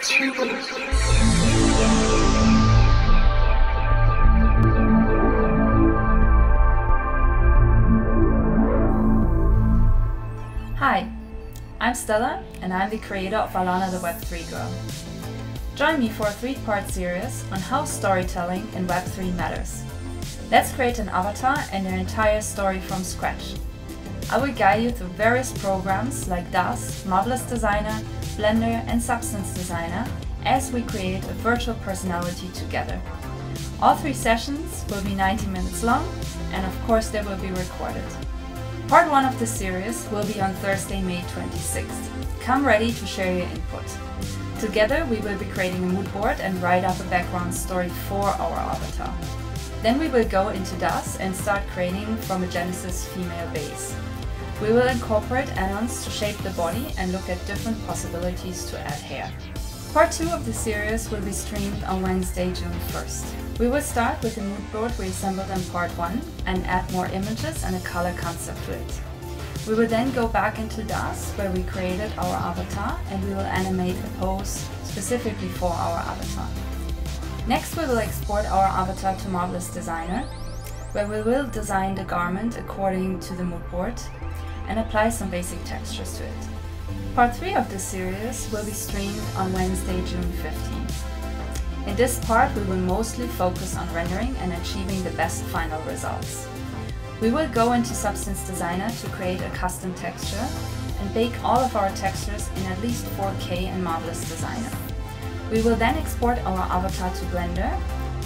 Hi, I'm Stella and I'm the creator of Alana the Web3 Girl. Join me for a 3-part series on how storytelling in Web3 matters. Let's create an avatar and their entire story from scratch. I will guide you through various programs like DAS, Marvelous Designer, Blender and Substance Designer as we create a virtual personality together. All 3 sessions will be 90 minutes long and of course they will be recorded. Part 1 of the series will be on Thursday, May 26th. Come ready to share your input. Together we will be creating a mood board and write up a background story for our avatar. Then we will go into DAS and start creating from a Genesis female base. We will incorporate add-ons to shape the body and look at different possibilities to add hair. Part 2 of the series will be streamed on Wednesday, June 1st. We will start with the mood board we assembled in Part 1 and add more images and a color concept to it. We will then go back into DAS where we created our avatar and we will animate a pose specifically for our avatar. Next we will export our avatar to Marvelous Designer where we will design the garment according to the mood board and apply some basic textures to it. Part 3 of this series will be streamed on Wednesday, June 15th. In this part we will mostly focus on rendering and achieving the best final results. We will go into Substance Designer to create a custom texture and bake all of our textures in at least 4K in Marvelous Designer. We will then export our avatar to Blender,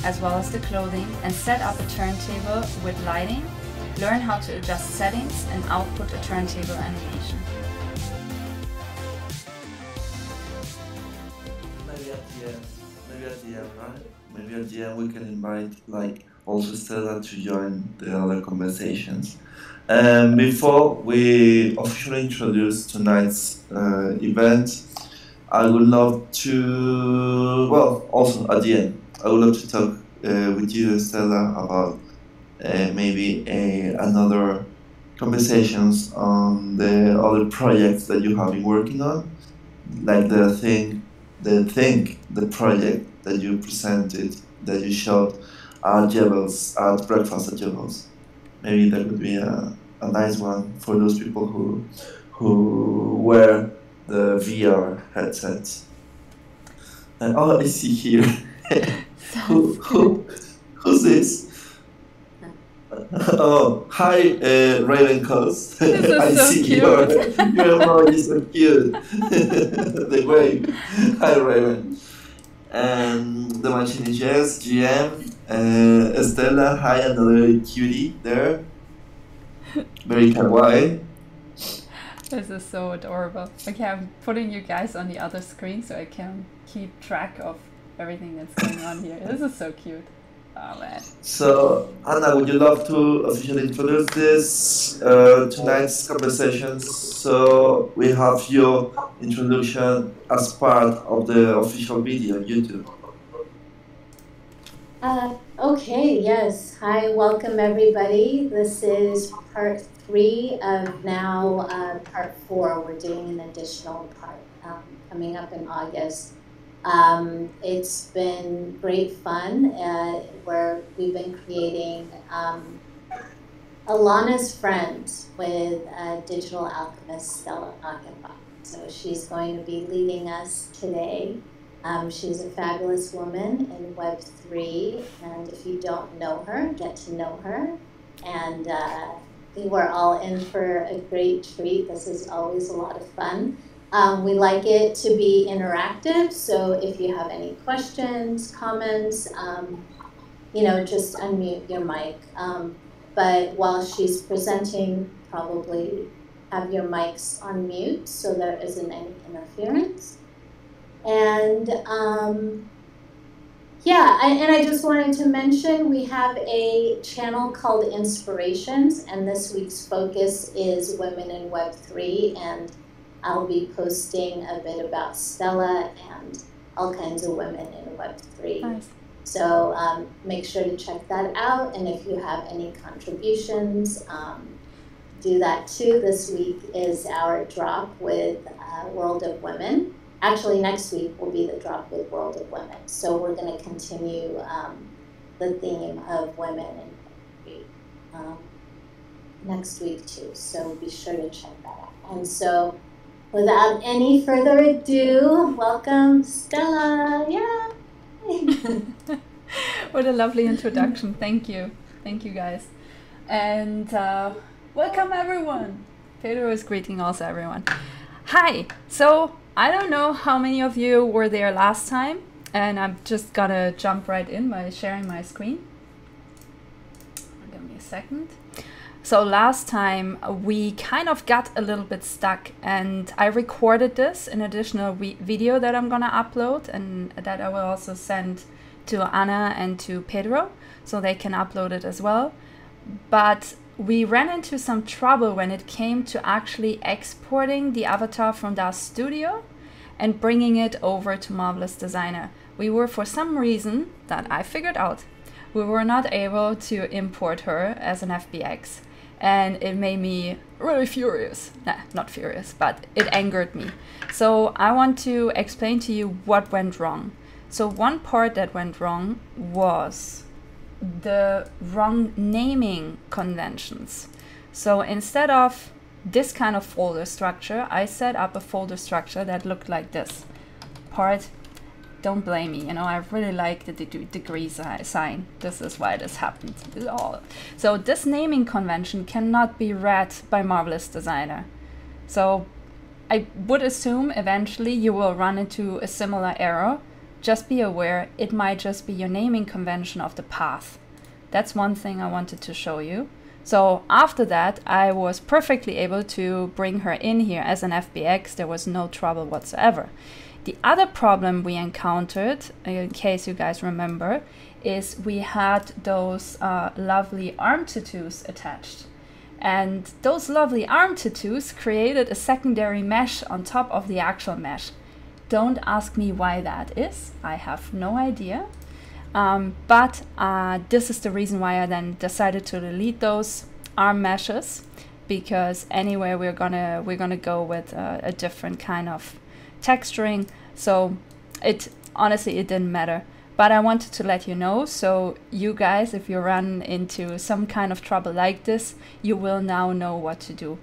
as well as the clothing, and set up a turntable with lighting, learn how to adjust settings and output a turntable animation. Maybe at the end we can invite also Stella to join the other conversations. Before we officially introduce tonight's event, I would love to, also at the end, I would love to talk with you, Stella, about maybe another conversations on the other projects that you have been working on, like the project that you presented, that you showed at Jebel's, at breakfast at Jebel's. Maybe that would be a nice one for those people who wear the VR headsets. And oh, I see here. Who's this? Oh, hi, Raven Cos. I so see cute. your emoji is so cute. The wave. Hi, Raven. And the machine is Jess, GM, Stella, hi, another cutie there. Very kawaii. This is so adorable. Okay, I'm putting you guys on the other screen so I can keep track of everything that's going on here. This is so cute. Oh man. So, Anna, would you love to officially introduce this tonight's conversation? So we have your introduction as part of the official video on YouTube. Okay, yes. Hi, welcome everybody. This is part 3 of now part 4. We're doing an additional part coming up in August. It's been great fun where we've been creating Alana's friend with digital alchemist Stella Achenbach. So she's going to be leading us today. She's a fabulous woman in Web3, and if you don't know her, get to know her. And we're all in for a great treat. This is always a lot of fun. We like it to be interactive, so if you have any questions, comments, just unmute your mic. But while she's presenting, probably have your mics on mute so there isn't any interference. And and I just wanted to mention we have a channel called Inspirations, and this week's focus is women in Web3, and I'll be posting a bit about Stella and all kinds of women in Web3. Nice. So make sure to check that out, and if you have any contributions, do that too. This week is our drop with World of Women. actually next week will be the Drop with World of Women. So we're going to continue the theme of women and next week too. So be sure to check that out. And so without any further ado, welcome Stella. Yeah. What a lovely introduction. Thank you. Thank you guys. And welcome everyone. Pedro is greeting also everyone. Hi. So I don't know how many of you were there last time, and I'm just gonna jump right in by sharing my screen. Give me a second. So last time we kind of got a little bit stuck, and I recorded this in additional video that I'm gonna upload, and that I will also send to Anna and to Pedro so they can upload it as well. But we ran into some trouble when it came to actually exporting the avatar from DAZ Studio and bringing it over to Marvelous Designer. We were, for some reason that I figured out, we were not able to import her as an FBX. And it made me really furious. Nah, not furious, but it angered me. So I want to explain to you what went wrong. So one part that went wrong was the wrong naming conventions. So instead of this kind of folder structure, I set up a folder structure that looked like this. Part, don't blame me, you know, I really like the degree sign. This is why this happened. So this naming convention cannot be read by Marvelous Designer. So I would assume eventually you will run into a similar error. Just be aware, it might just be your naming convention of the path. That's one thing I wanted to show you. So after that, I was perfectly able to bring her in here as an FBX. There was no trouble whatsoever. The other problem we encountered, in case you guys remember, is we had those lovely arm tattoos attached. And those lovely arm tattoos created a secondary mesh on top of the actual mesh. Don't ask me why that is. I have no idea. But this is the reason why I then decided to delete those arm meshes, because anyway we're gonna go with a different kind of texturing. So it honestly it didn't matter. But I wanted to let you know, so you guys, if you run into some kind of trouble like this, you will now know what to do.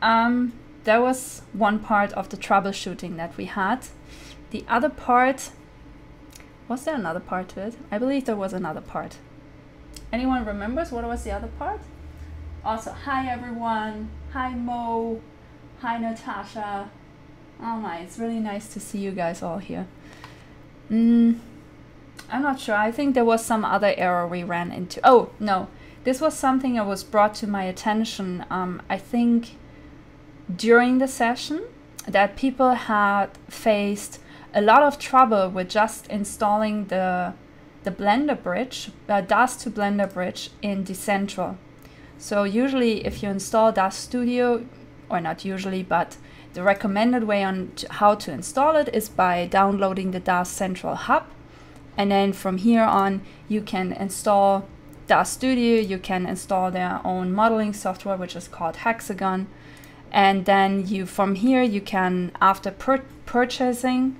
That was one part of the troubleshooting that we had. The other part, was there another part to it? I believe there was another part. Anyone remembers what was the other part? Also, hi everyone. Hi Mo. Hi Natasha. Oh my, it's really nice to see you guys all here. I'm not sure. I think there was some other error we ran into. Oh, no. This was something that was brought to my attention, I think, during the session, that people had faced a lot of trouble with just installing the Blender bridge, DAZ to Blender bridge in Decentral. So usually if you install DAZ Studio, or not usually, but the recommended way on how to install it is by downloading the DAZ Central Hub. And then from here on, you can install DAZ Studio, you can install their own modeling software, which is called Hexagon. And then from here, you can, after purchasing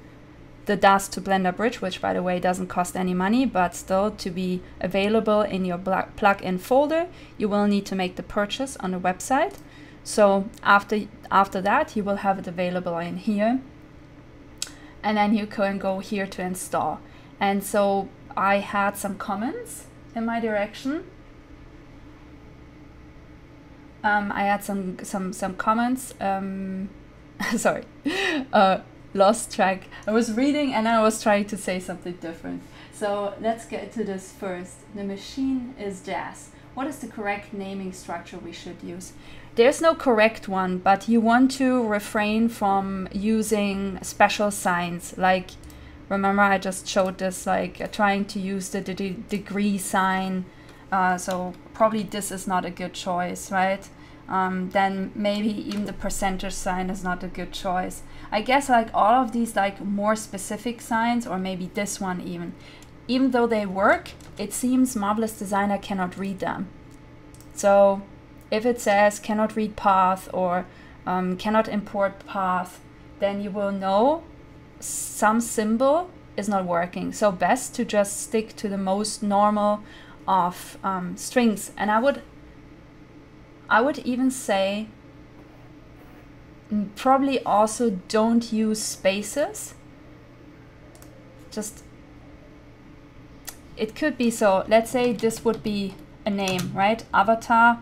the DAZ to Blender bridge, which by the way doesn't cost any money, but still to be available in your plugin folder, you will need to make the purchase on the website. So after that, you will have it available in here. And then you can go here to install. And so I had some comments in my direction. I had some comments. Sorry, lost track. I was reading and I was trying to say something different. So let's get to this first. The machine is Jazz. What is the correct naming structure we should use? There's no correct one, but you want to refrain from using special signs. Like, remember I just showed this, like trying to use the degree sign. So probably this is not a good choice, right? Then maybe even the percentage sign is not a good choice. I guess like all of these like more specific signs, or maybe this one even though they work, it seems Marvelous Designer cannot read them. So if it says cannot read path or cannot import path, then you will know some symbol is not working. So best to just stick to the most normal of strings. And I would even say probably also don't use spaces. Just, it could be, so let's say this would be a name, right? Avatar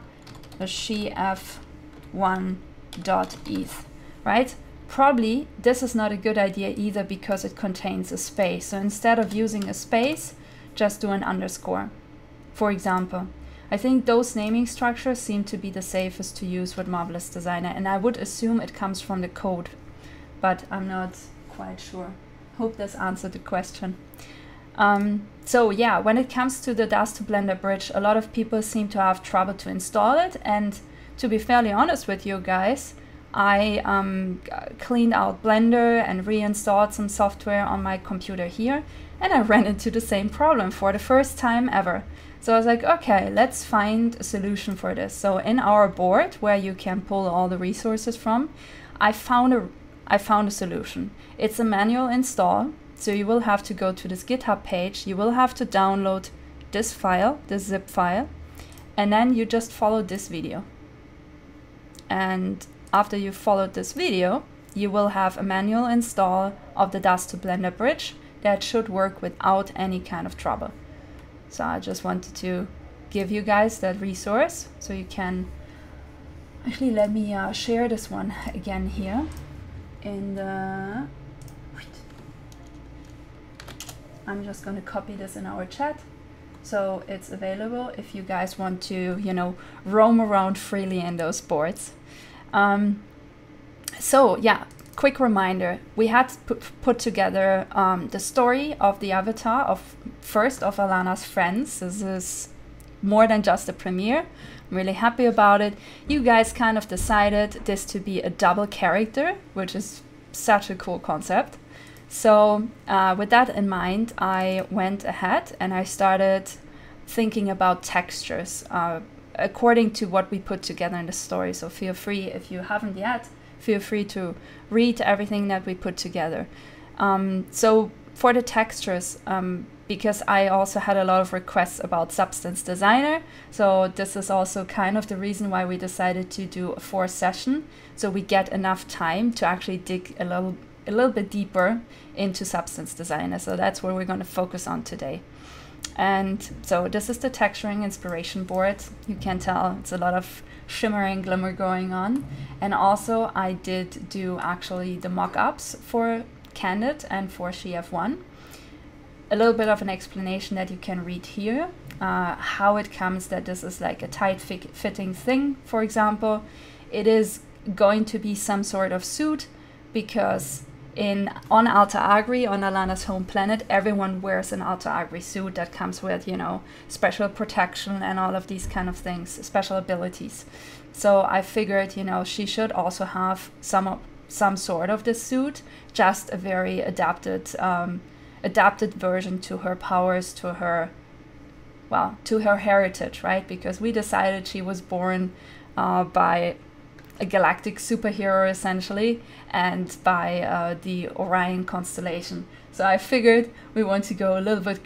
shef1.eth, right? Probably this is not a good idea either because it contains a space. So instead of using a space, just do an underscore, for example. I think those naming structures seem to be the safest to use with Marvelous Designer, and I would assume it comes from the code, but I'm not quite sure. Hope this answered the question. So yeah, when it comes to the Dust to Blender bridge, a lot of people seem to have trouble to install it, and to be fairly honest with you guys, I cleaned out Blender and reinstalled some software on my computer here, and I ran into the same problem for the first time ever. So I was like, okay, let's find a solution for this. So in our board, where you can pull all the resources from, I found a solution. It's a manual install. So you will have to go to this GitHub page. You will have to download this file, this zip file, and then you just follow this video. And after you followed this video, you will have a manual install of the Dust to Blender bridge that should work without any kind of trouble. So I just wanted to give you guys that resource so you can actually, let me share this one again here in the, I'm just going to copy this in our chat so it's available if you guys want to, you know, roam around freely in those boards. So yeah, quick reminder, we had put together the story of the avatar of Alana's friends. This is more than just a premiere. I'm really happy about it. You guys kind of decided this to be a double character, which is such a cool concept. So with that in mind, I went ahead and I started thinking about textures according to what we put together in the story. So feel free, if you haven't yet, feel free to read everything that we put together. So for the textures, because I also had a lot of requests about Substance Designer, so this is also kind of the reason why we decided to do a 4th session, so we get enough time to actually dig a little bit deeper into Substance Designer. So that's what we're going to focus on today. And so this is the texturing inspiration board. You can tell it's a lot of shimmer and glimmer going on. And also I did do actually the mock-ups for Candid and for CF1. A little bit of an explanation that you can read here, how it comes that this is like a tight fitting thing. For example, it is going to be some sort of suit because on Alta Agri, on Alana's home planet, everyone wears an Alta Agri suit that comes with, you know, special protection and all of these kind of things, special abilities. So I figured, you know, she should also have some sort of this suit, just a very adapted version to her powers, to her heritage, right? Because we decided she was born by a galactic superhero essentially, and by the Orion constellation. So I figured we want to go a little bit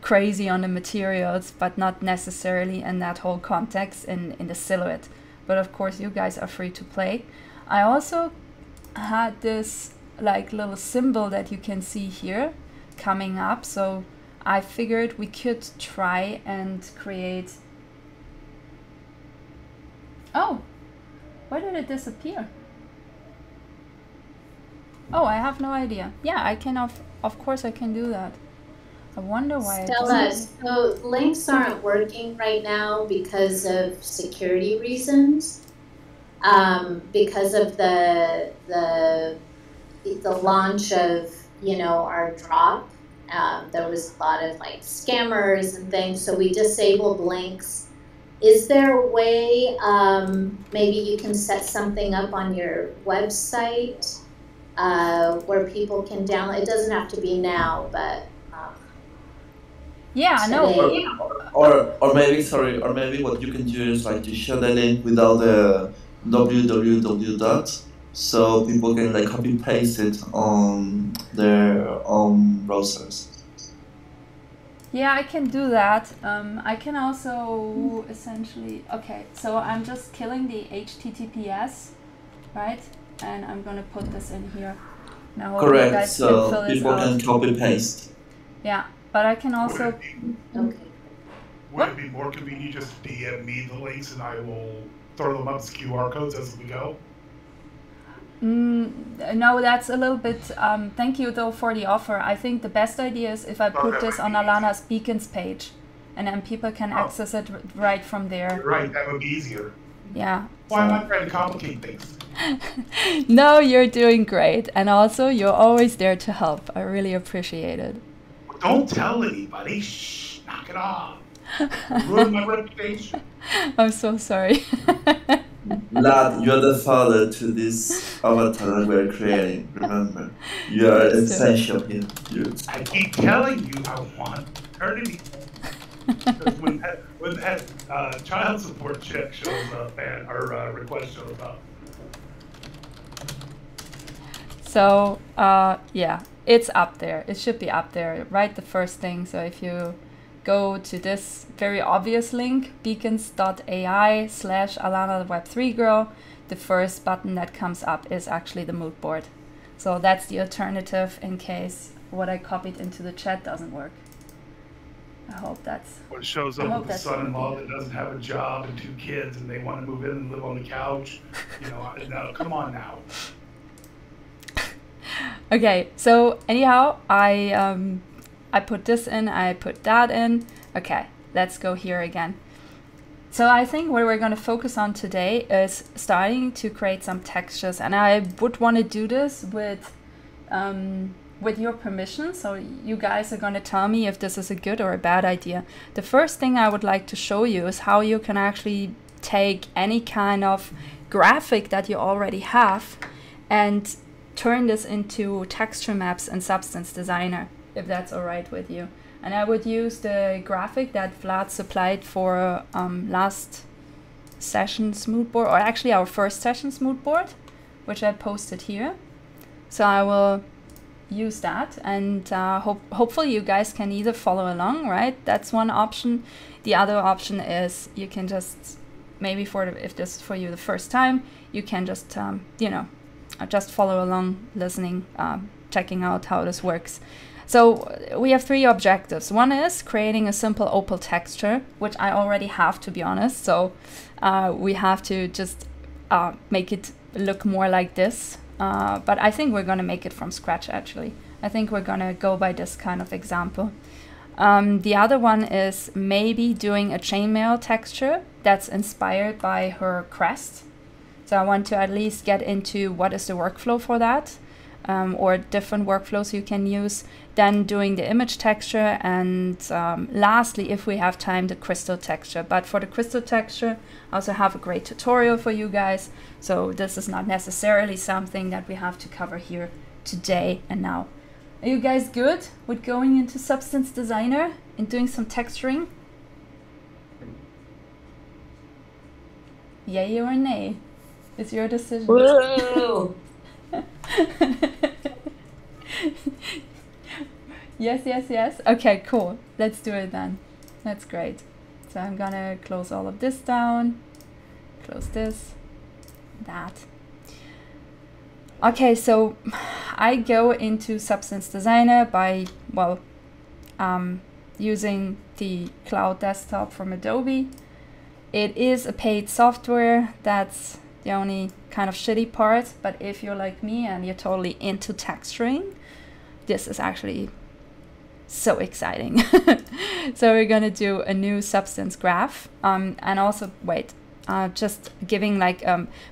crazy on the materials, but not necessarily in that whole context in the silhouette. But of course you guys are free to play. I also had this like little symbol that you can see here coming up, so I figured we could try and create... Oh! Why did it disappear? Oh, I have no idea. Yeah, I can, of course I can do that. I wonder why. Stella, so links aren't working right now because of security reasons. Because of the launch of, you know, our drop. There was a lot of like scammers and things, so we disabled links. Is there a way, maybe you can set something up on your website where people can download? It doesn't have to be now, but yeah, no. Or maybe what you can do is like to share the link without the www dot, so people can like copy paste it on their own browsers. Yeah, I can do that. I can also essentially, okay, so I'm just killing the HTTPS, right? And I'm gonna put this in here. Now you Correct. guys can fill So this people can out. copy paste. Yeah, but I can also, Okay. Would it be more convenient just DM me the links and I will throw them up as QR codes as we go? no, that's a little bit, thank you though for the offer. I think the best idea is if I put this on Alana's Beacons page, and then people can access it right from there. Right, that would be easier. Yeah. Why am I trying to complicate things? No, you're doing great. And also, you're always there to help. I really appreciate it. Don't tell anybody. Shh, knock it off. Ruin my reputation. I'm so sorry. Lad, you're the father to this avatar that we're creating, remember. You are essential here. I keep telling you I want paternity. Because when that child support check shows up and or request shows up. So, yeah, it's up there. It should be up there, right? The first thing. So if you go to this very obvious link, beacons.ai/Alana the Web3 girl, the first button that comes up is actually the mood board. So that's the alternative in case what I copied into the chat doesn't work. I hope that's... When it shows up with a son-in-law that doesn't have a job and 2 kids and they want to move in and live on the couch, you know, no, come on now. Okay, so anyhow, I put this in, I put that in. Okay, let's go here again. So I think what we're going to focus on today is starting to create some textures, and I would want to do this with your permission. So you guys are going to tell me if this is a good or a bad idea. The first thing I would like to show you is how you can actually take any kind of graphic that you already have and turn this into texture maps in Substance Designer, if that's all right with you. And I would use the graphic that Vlad supplied for last session's mood board, or actually our first session's mood board, which I posted here. So I will use that, and hopefully you guys can either follow along, right? That's one option. The other option is you can just, maybe if this is for you the first time, you can just, you know, just follow along, listening, checking out how this works. So we have 3 objectives. One is creating a simple opal texture, which I already have, to be honest. So we have to just make it look more like this. But I think we're going to make it from scratch, actually. I think we're going to go by this kind of example. The other one is maybe doing a chainmail texture that's inspired by her crest. So I want to at least get into what is the workflow for that, or different workflows you can use. Then doing the image texture, and lastly, if we have time, the crystal texture. But for the crystal texture, I also have a great tutorial for you guys. So this is not necessarily something that we have to cover here today and now. Are you guys good with going into Substance Designer and doing some texturing? Yay or nay? It's your decision. Woo! Yes, yes, yes. Okay, cool. Let's do it then. That's great. So I'm gonna close all of this down. Close this. That. Okay, so I go into Substance Designer by, well, using the cloud desktop from Adobe. It is a paid software. That's the only kind of shitty part, but if you're like me and you're totally into texturing, this is actually so exciting. So we're gonna do a new substance graph, and also just giving like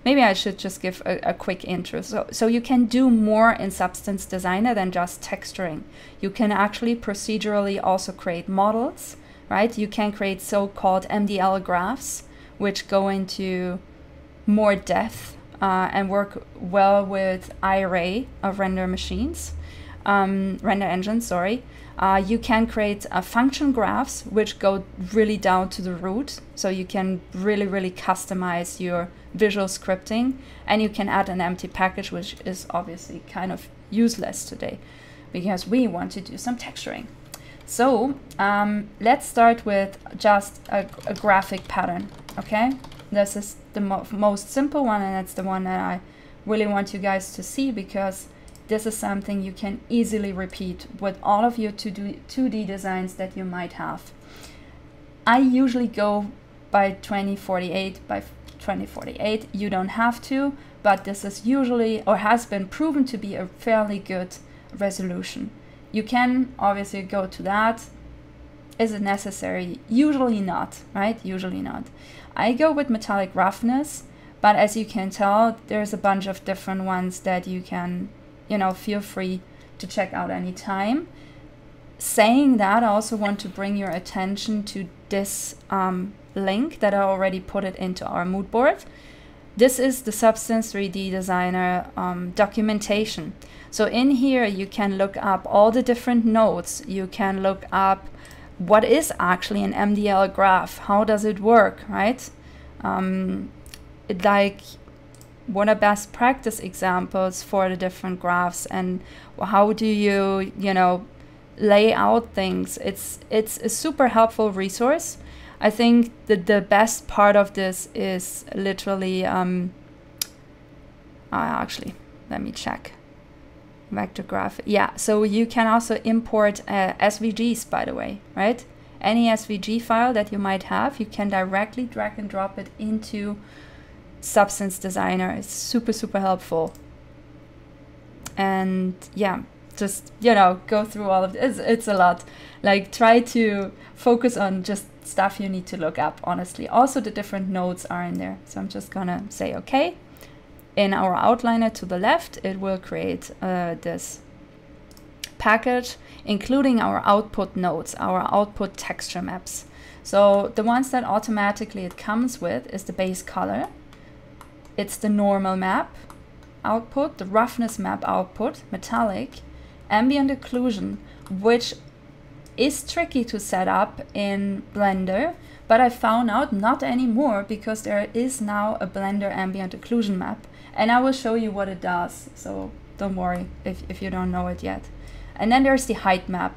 maybe I should just give a quick intro. So you can do more in Substance Designer than just texturing. You can actually procedurally also create models, right? You can create so-called MDL graphs, which go into more depth and work well with array of render machines. render engine, sorry, you can create function graphs which go really down to the root. So you can really customize your visual scripting, and you can add an empty package, which is obviously kind of useless today because we want to do some texturing. So let's start with just a graphic pattern, okay? This is the most simple one, and it's the one that I really want you guys to see, because this is something you can easily repeat with all of your 2D designs that you might have. I usually go by 2048, by 2048. You don't have to, but this is usually, or has been proven to be, a fairly good resolution. You can obviously go to that. Is it necessary? Usually not, right? Usually not. I go with metallic roughness, but as you can tell, there's a bunch of different ones that you can, you know, feel free to check out anytime. Saying that, I also want to bring your attention to this link that I already put it into our mood board. This is the Substance 3D Designer documentation. So in here, you can look up all the different nodes. You can look up what is actually an MDL graph. How does it work, right? Like, what are best practice examples for the different graphs, and how do you, you know, lay out things? It's a super helpful resource. I think that the best part of this is literally, actually, let me check. Vector graph. Yeah, so you can also import SVGs, by the way, right? Any SVG file that you might have, you can directly drag and drop it into Substance Designer. It's super helpful. And yeah, just, you know, go through all of this. It's a lot. Like, try to focus on just stuff you need to look up, honestly. Also, the different nodes are in there. So I'm just gonna say okay. In our outliner to the left, it will create this package, including our output nodes, our output texture maps. So the ones that automatically it comes with is the base color. It's the normal map output, the roughness map output, metallic, ambient occlusion, which is tricky to set up in Blender, but I found out not anymore, because there is now a Blender ambient occlusion map, and I will show you what it does, so don't worry if you don't know it yet. And then there's the height map.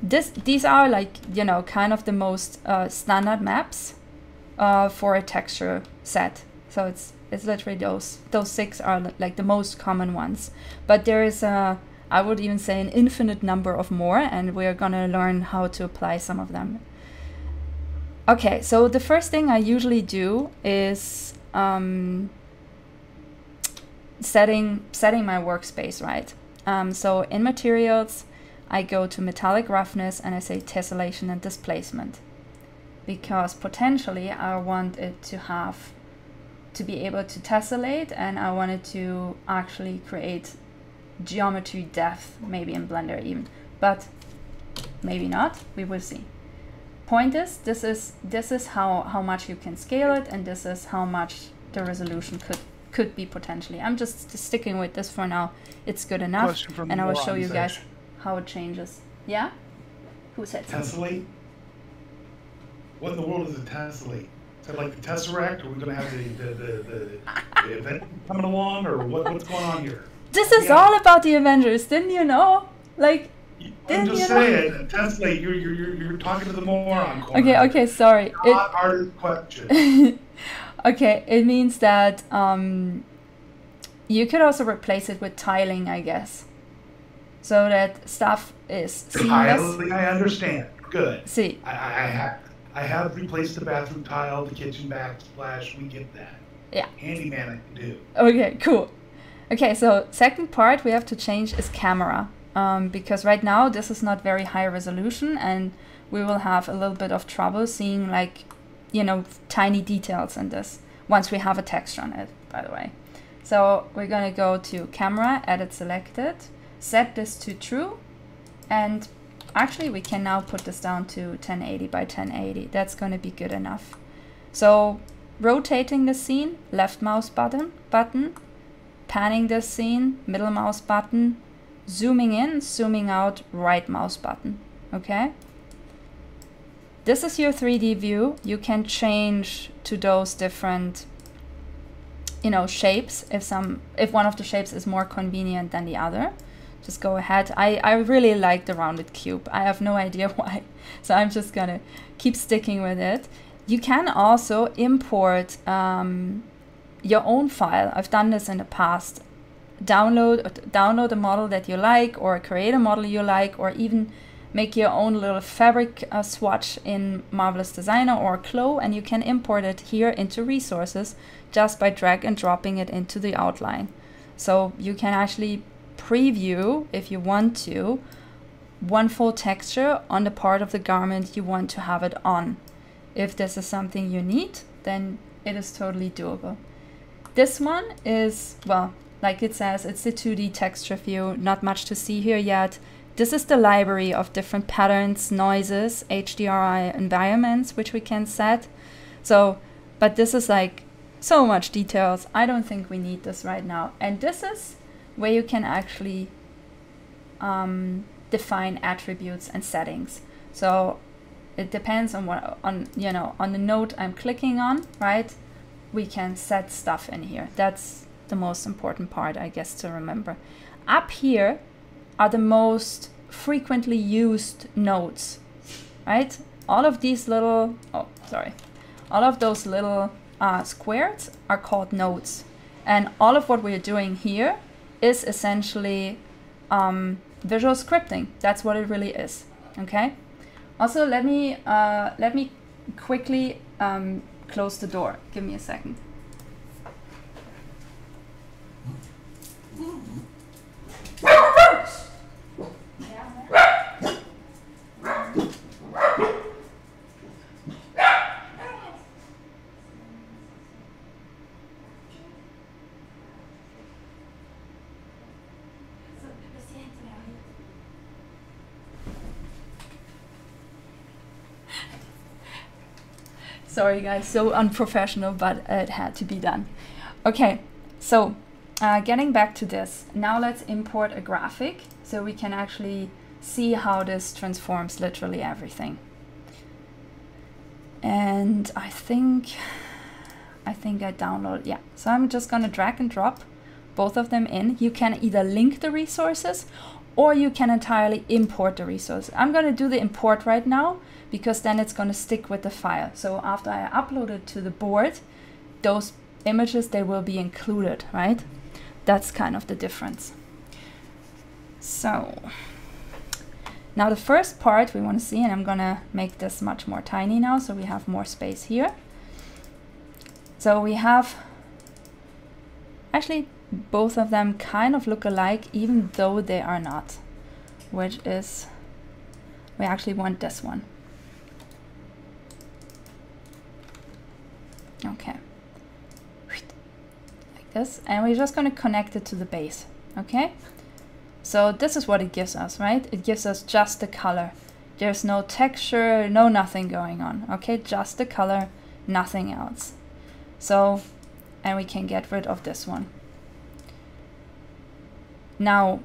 These are, like, you know, kind of the most standard maps for a texture set. So it's literally those 6 are like the most common ones. But there is I would even say an infinite number of more, and we're gonna learn how to apply some of them. Okay, so the first thing I usually do is setting my workspace right. So in materials, I go to metallic roughness and I say tessellation and displacement, because potentially I want it to be able to tessellate, and I want it to actually create geometry depth, maybe in Blender even, but maybe not. We will see. Point is, this is how much you can scale it, and this is how much the resolution could be potentially. I'm just sticking with this for now. It's good enough, and I will show you guys how it changes. Yeah? Who said tessellate? What in the world is a tessellate? Is that like the Tesseract? Are we going to have the event coming along, or what's going on here? This is all about the Avengers, didn't you know? Like, I'm just saying, tessellate. You're talking to the moron corner. Okay, sorry. Not our question. Okay, it means that you could also replace it with tiling, I guess, so that stuff is seamless. Tiling, I understand. Good. See, I have replaced the bathroom tile, the kitchen backsplash. We get that. Yeah. Handyman, I can do. Okay, cool. Okay, so second part we have to change is camera, because right now this is not very high resolution, and we will have a little bit of trouble seeing, like, you know, tiny details in this once we have a texture on it, by the way. So we're gonna go to camera, edit selected, set this to true, and actually we can now put this down to 1080 by 1080. That's gonna be good enough. So rotating the scene, left mouse button, panning this scene, middle mouse button, zooming in, zooming out, right mouse button, okay? This is your 3D view. You can change to those different, you know, shapes if one of the shapes is more convenient than the other. Just go ahead. I really like the rounded cube. I have no idea why, so I'm just gonna keep sticking with it. You can also import your own file. I've done this in the past. Download a model that you like, or create a model you like, or even make your own little fabric swatch in Marvelous Designer or Clo, and you can import it here into resources just by drag and dropping it into the outline. So you can actually preview, if you want to, one full texture on the part of the garment you want to have it on. If this is something you need, then it is totally doable. This one is, well, like it says, it's the 2D texture view, not much to see here yet. This is the library of different patterns, noises, HDRI environments, which we can set. So, but this is like so much details. I don't think we need this right now. And this is where you can actually define attributes and settings. So it depends on what, on the node I'm clicking on, right? We can set stuff in here. That's the most important part, I guess, to remember. Up here are the most frequently used nodes, right? All of these little, all of those little squares are called nodes. And all of what we're doing here is essentially visual scripting. That's what it really is, okay? Also, let me quickly close the door. Give me a second. Sorry guys, so unprofessional, but it had to be done. Okay, so getting back to this, now let's import a graphic so we can actually see how this transforms literally everything. And I think I download, yeah. So I'm just gonna drag and drop both of them in. You can either link the resources or you can entirely import the resources. I'm gonna do the import right now because then it's gonna stick with the file. So after I upload it to the board, those images, they will be included, right? That's kind of the difference. So now the first part we want to see, and I'm gonna make this much more tiny now so we have more space here. So we have, actually both of them kind of look alike even though they are not, which is, we actually want this one. Okay, like this, and we're just going to connect it to the base. Okay, so this is what it gives us, right? It gives us just the color. There's no texture, no nothing going on. Okay, just the color, nothing else. So, and we can get rid of this one. Now,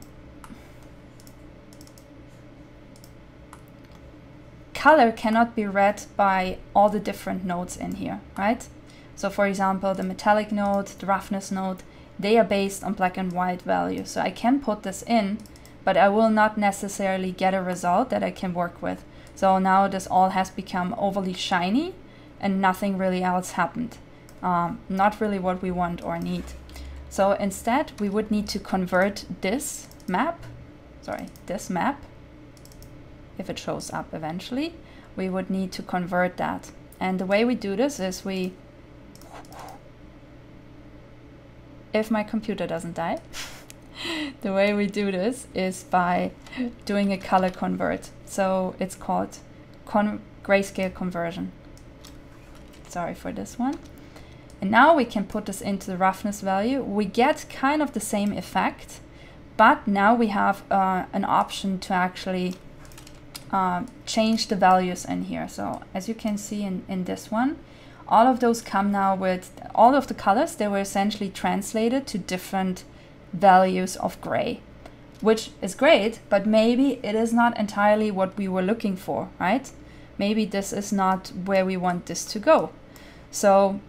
color cannot be read by all the different nodes in here, right? So for example, the metallic node, the roughness node, they are based on black and white values. So I can put this in, but I will not necessarily get a result that I can work with. So now this all has become overly shiny and nothing really else happened. Not really what we want or need. So instead, we would need to convert this map, if it shows up eventually, we would need to convert that. And the way we do this is if my computer doesn't die, the way we do this is by doing a color convert. So it's called grayscale conversion. Sorry for this one. And now we can put this into the roughness value. We get kind of the same effect, but now we have an option to actually change the values in here. So as you can see in this one, all of those come now with all of the colors. They were essentially translated to different values of gray. which is great, but maybe it is not entirely what we were looking for, right? Maybe this is not where we want this to go. So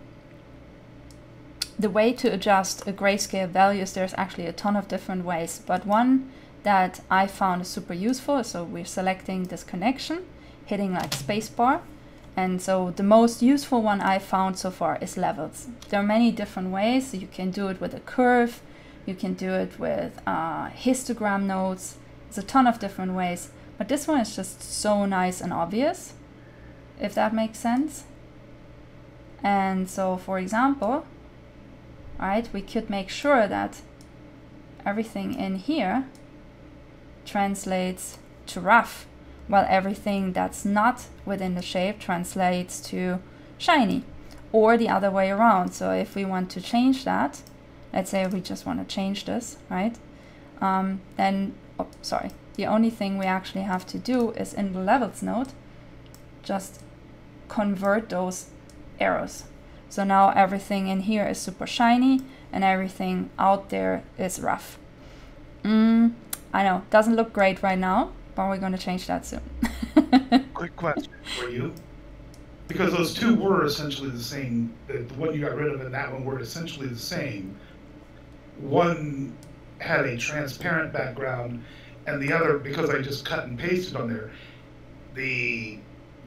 the way to adjust a grayscale values, there's actually a ton of different ways, but one that I found is super useful. So we're selecting this connection, hitting like spacebar. And so the most useful one I found so far is levels. There are many different ways. So you can do it with a curve. You can do it with histogram nodes. There's a ton of different ways. But this one is just so nice and obvious, if that makes sense. And so, for example, right, we could make sure that everything in here translates to rough, while everything that's not within the shape translates to shiny, or the other way around. So if we want to change that, let's say we just want to change this, right? Then, oh, sorry, the only thing we actually have to do is in the levels node, just convert those arrows. So now everything in here is super shiny and everything out there is rough. I know, doesn't look great right now, but we're going to change that soon. Quick question for you. Because those two were essentially the same, the one you got rid of and that one were essentially the same. One had a transparent background and the other, because I just cut and pasted on there, the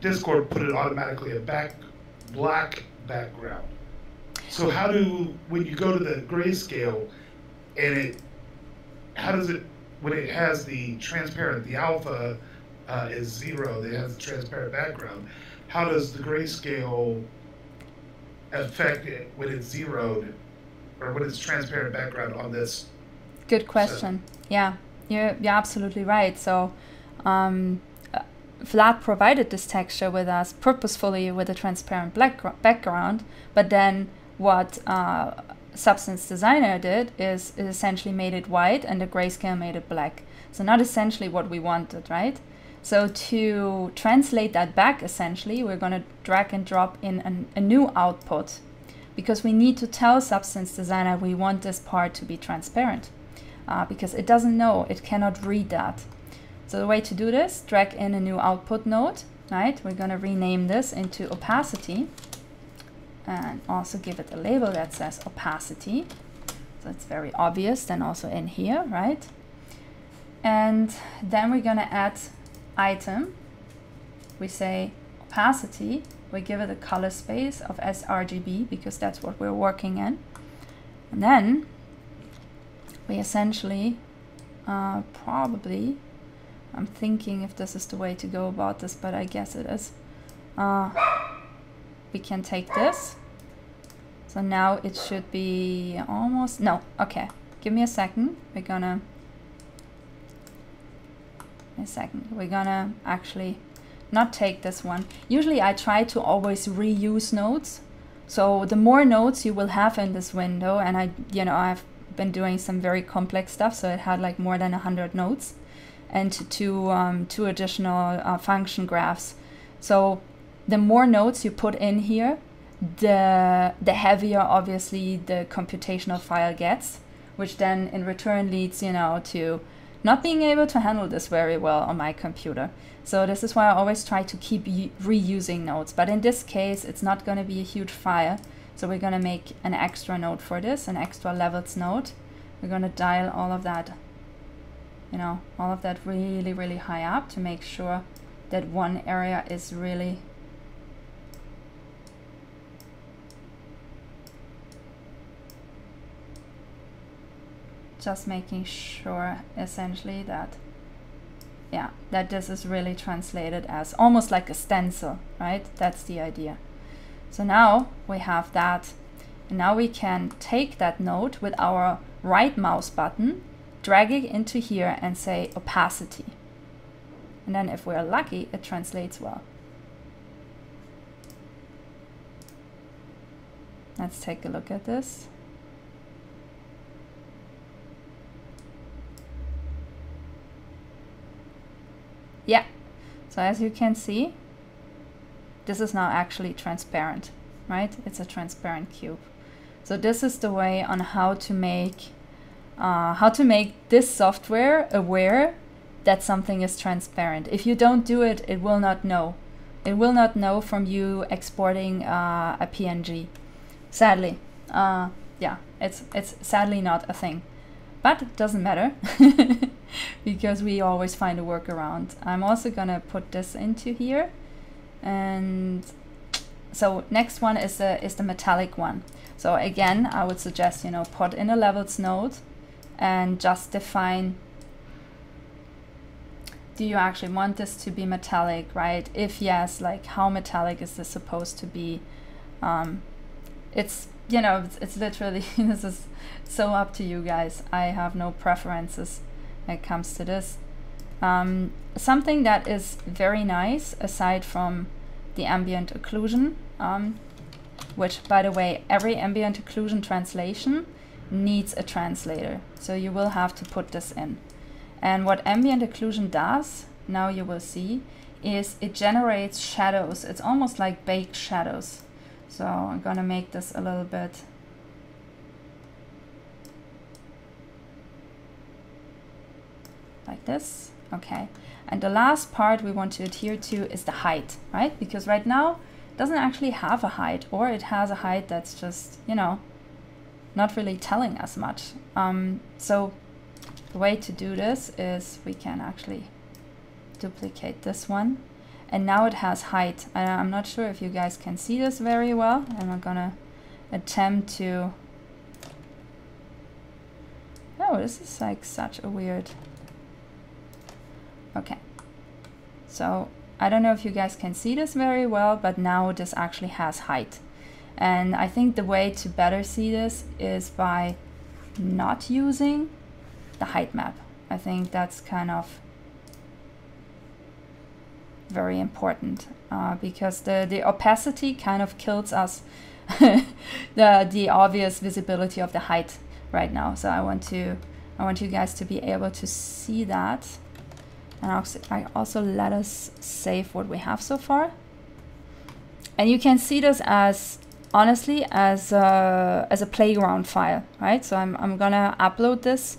Discord put it automatically a black background. So how do, when you go to the grayscale and how does it, when it has the transparent, the alpha is 0, it has the transparent background, how does the grayscale affect it when it's zeroed or when it's transparent background on this? Good question. Yeah, you're absolutely right. So Vlad provided this texture with us purposefully with a transparent black background, but then what Substance Designer did is it essentially made it white and the grayscale made it black. So not essentially what we wanted, right? So to translate that back, essentially, we're going to drag and drop in a new output, because we need to tell Substance Designer we want this part to be transparent, because it doesn't know, it cannot read that. So the way to do this, drag in a new output node, right? We're going to rename this into opacity and also give it a label that says opacity. So it's very obvious then also in here, right? And then we're going to add item. We say opacity. We give it a color space of sRGB because that's what we're working in. And then we essentially probably, I'm thinking if this is the way to go about this, but I guess it is. We can take this. So now it should be almost, no, okay. Give me a second. We're gonna actually not take this one. Usually I try to always reuse nodes. So the more nodes you will have in this window, and I've been doing some very complex stuff, so it had like more than 100 nodes and two additional function graphs. So the more nodes you put in here, the heavier obviously the computational file gets, which then in return leads, to not being able to handle this very well on my computer. So this is why I always try to keep reusing nodes. But in this case, it's not going to be a huge file. So we're going to make an extra node for this, an extra levels node. We're going to dial all of that, all of that really, really high up to make sure that one area is really just making sure essentially that, that this is really translated as almost like a stencil, right? That's the idea. So now we have that, and now we can take that node with our right mouse button, drag it into here and say opacity. And then if we're lucky, it translates well. Let's take a look at this. Yeah, so as you can see, this is now actually transparent, right? It's a transparent cube. So this is the way on how to make how to make this software aware that something is transparent. If you don't do it, it will not know. It will not know from you exporting a PNG. Sadly, yeah, it's sadly not a thing, but it doesn't matter because we always find a workaround. I'm also gonna put this into here, and so next one is the metallic one. So again, I would suggest, you know, put in a levels node and just define, do you actually want this to be metallic, right? If yes, like how metallic is this supposed to be? It's, you know, it's literally, this is so up to you guys. I have no preferences when it comes to this. Something that is very nice, aside from the ambient occlusion, which, by the way, every ambient occlusion translation needs a translator. So you will have to put this in. And what ambient occlusion does, now you will see, is it generates shadows. It's almost like baked shadows. So I'm gonna make this a little bit like this. Okay. And the last part we want to adhere to is the height, right? Because right now it doesn't actually have a height, or it has a height that's just, you know, not really telling us much. So the way to do this is we can actually duplicate this one, and now it has height. I'm not sure if you guys can see this very well, and I'm gonna attempt to, oh, this is like such a weird, okay. So I don't know if you guys can see this very well, but now this actually has height. And I think the way to better see this is by not using the height map. I think that's kind of very important because the opacity kind of kills us the obvious visibility of the height right now. So I want you guys to be able to see that. And I also let us save what we have so far. And you can see this as, honestly, as a playground file, right? So I'm gonna upload this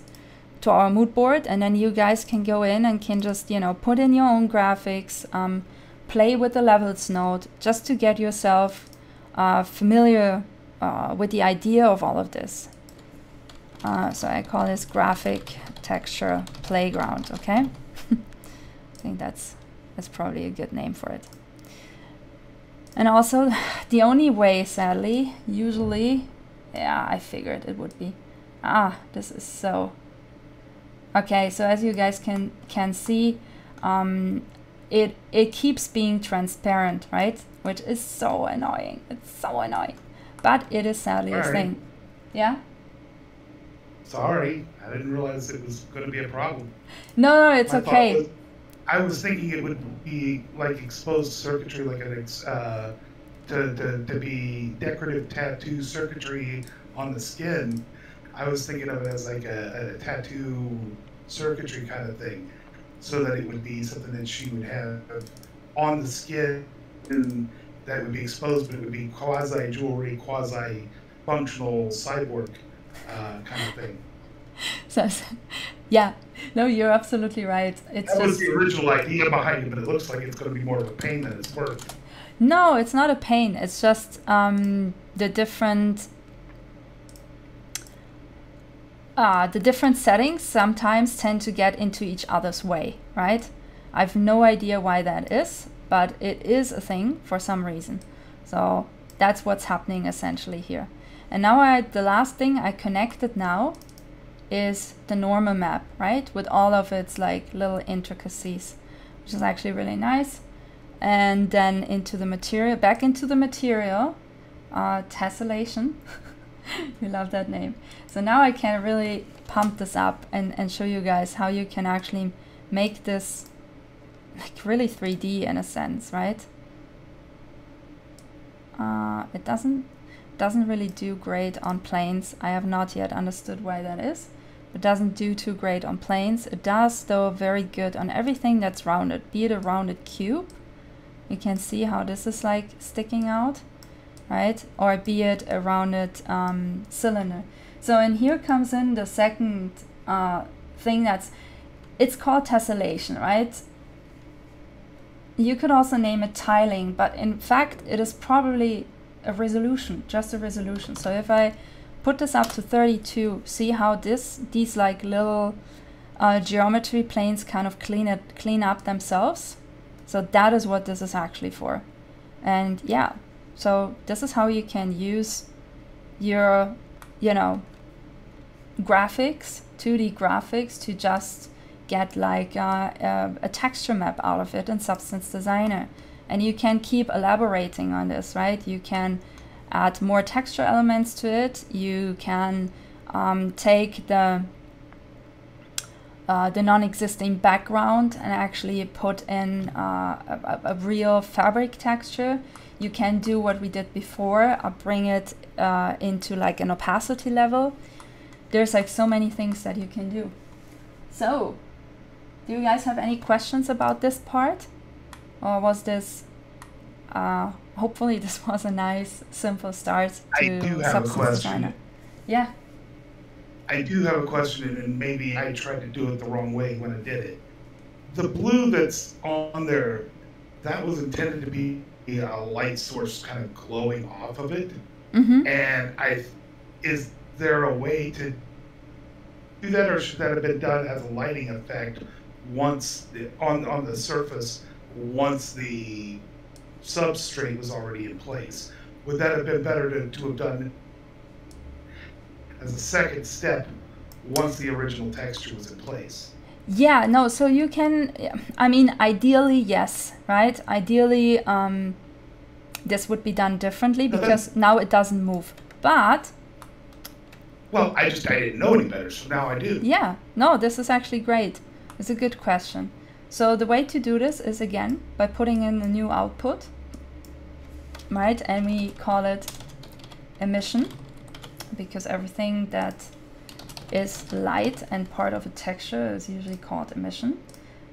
to our mood board, and then you guys can go in and can just, you know, put in your own graphics, play with the levels node, just to get yourself familiar with the idea of all of this. So I call this graphic texture playground, okay? I think that's probably a good name for it. And also, the only way, sadly, usually, yeah, I figured it would be. This is so. Okay, so as you guys can see, it keeps being transparent, right? Which is so annoying. It's so annoying, but it is sadly a thing. Yeah. Sorry, I didn't realize it was going to be a problem. No, it's okay. I was thinking it would be like exposed circuitry, like an to be decorative tattoo circuitry on the skin. I was thinking of it as like a tattoo circuitry kind of thing, so that it would be something that she would have on the skin that would be exposed, but it would be quasi jewelry, quasi functional cyborg kind of thing. So, yeah, no, you're absolutely right. It's that was the original idea behind it, but it looks like it's going to be more of a pain than it's worth. No, it's not a pain. It's just the different settings sometimes tend to get into each other's way, right? I have no idea why that is, but it is a thing for some reason. So that's what's happening essentially here. And now the last thing I connected now is the normal map, right? With all of its like little intricacies, which is actually really nice. And then into the material, back into the material, tessellation. We love that name. So now I can really pump this up and show you guys how you can actually make this like really 3D in a sense, right? It doesn't really do great on planes. I have not yet understood why that is. It doesn't do too great on planes. It does, though, very good on everything that's rounded, be it a rounded cube. You can see how this is like sticking out, right? Or be it a rounded cylinder. So, and here comes in the second thing it's called tessellation, right? You could also name it tiling, but in fact, it is probably a resolution, just a resolution. So if I put this up to 32, see how these like little geometry planes kind of clean up themselves. So that is what this is actually for. And yeah, so this is how you can use your, you know, graphics, 2D graphics, to just get like a texture map out of it in Substance Designer. And you can keep elaborating on this, right? You can add more texture elements to it. You can take the non-existing background and actually put in a real fabric texture. You can do what we did before, bring it into like an opacity level. There's like so many things that you can do. So, do you guys have any questions about this part? Or was this, hopefully this was a nice, simple start to Substance Designer. Yeah. I do have a question, and maybe I tried to do it the wrong way when I did it. The blue that's on there, that was intended to be a light source kind of glowing off of it. Mm-hmm. And is there a way to do that, or should that have been done as a lighting effect once on the surface, once the substrate was already in place? Would that have been better to have done as a second step once the original texture was in place? Yeah, no, so you can, I mean, ideally, yes, right? Ideally, this would be done differently because now it doesn't move. But... Well, I didn't know any better, so now I do. Yeah, no, this is actually great. It's a good question. So the way to do this is, again, by putting in a new output, right? And we call it emission, because everything that is light and part of a texture is usually called emission.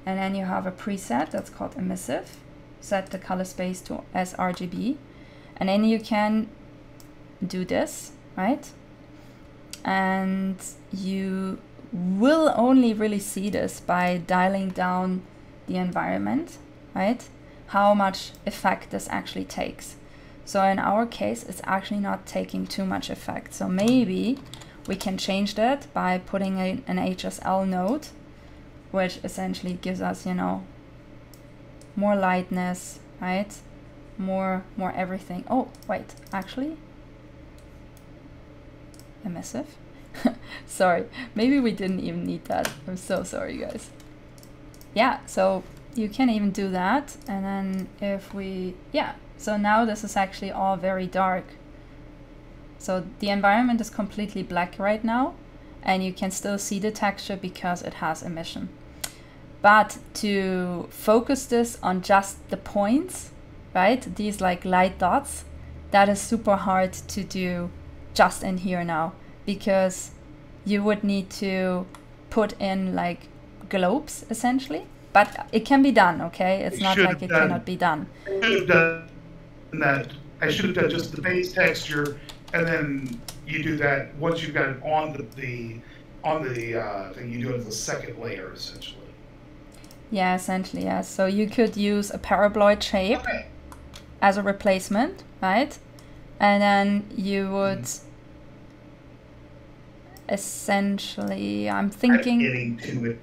And then you have a preset that's called emissive. Set the color space to sRGB. And then you can do this, right? And you will only really see this by dialing down the environment, right? How much effect this actually takes. So in our case, it's actually not taking too much effect. So maybe we can change that by putting an HSL node, which essentially gives us, you know, more lightness, right? More everything. Oh, wait, actually, emissive. Sorry, maybe we didn't even need that. I'm so sorry, guys. Yeah, so you can even do that. And then if we, yeah, so now this is actually all very dark. So the environment is completely black right now, and you can still see the texture because it has emission. But to focus this on just the points, right? These like light dots, that is super hard to do just in here now, because you would need to put in like globes essentially, but it can be done, okay? It's not like it cannot be done. I should have done that. I should have done just the base texture, and then you do that once you've got it on the thing. You do it as a second layer essentially. Yeah, essentially, yes. So you could use a paraboloid shape as a replacement, right? And then you would essentially, I'm thinking... I'm getting to it.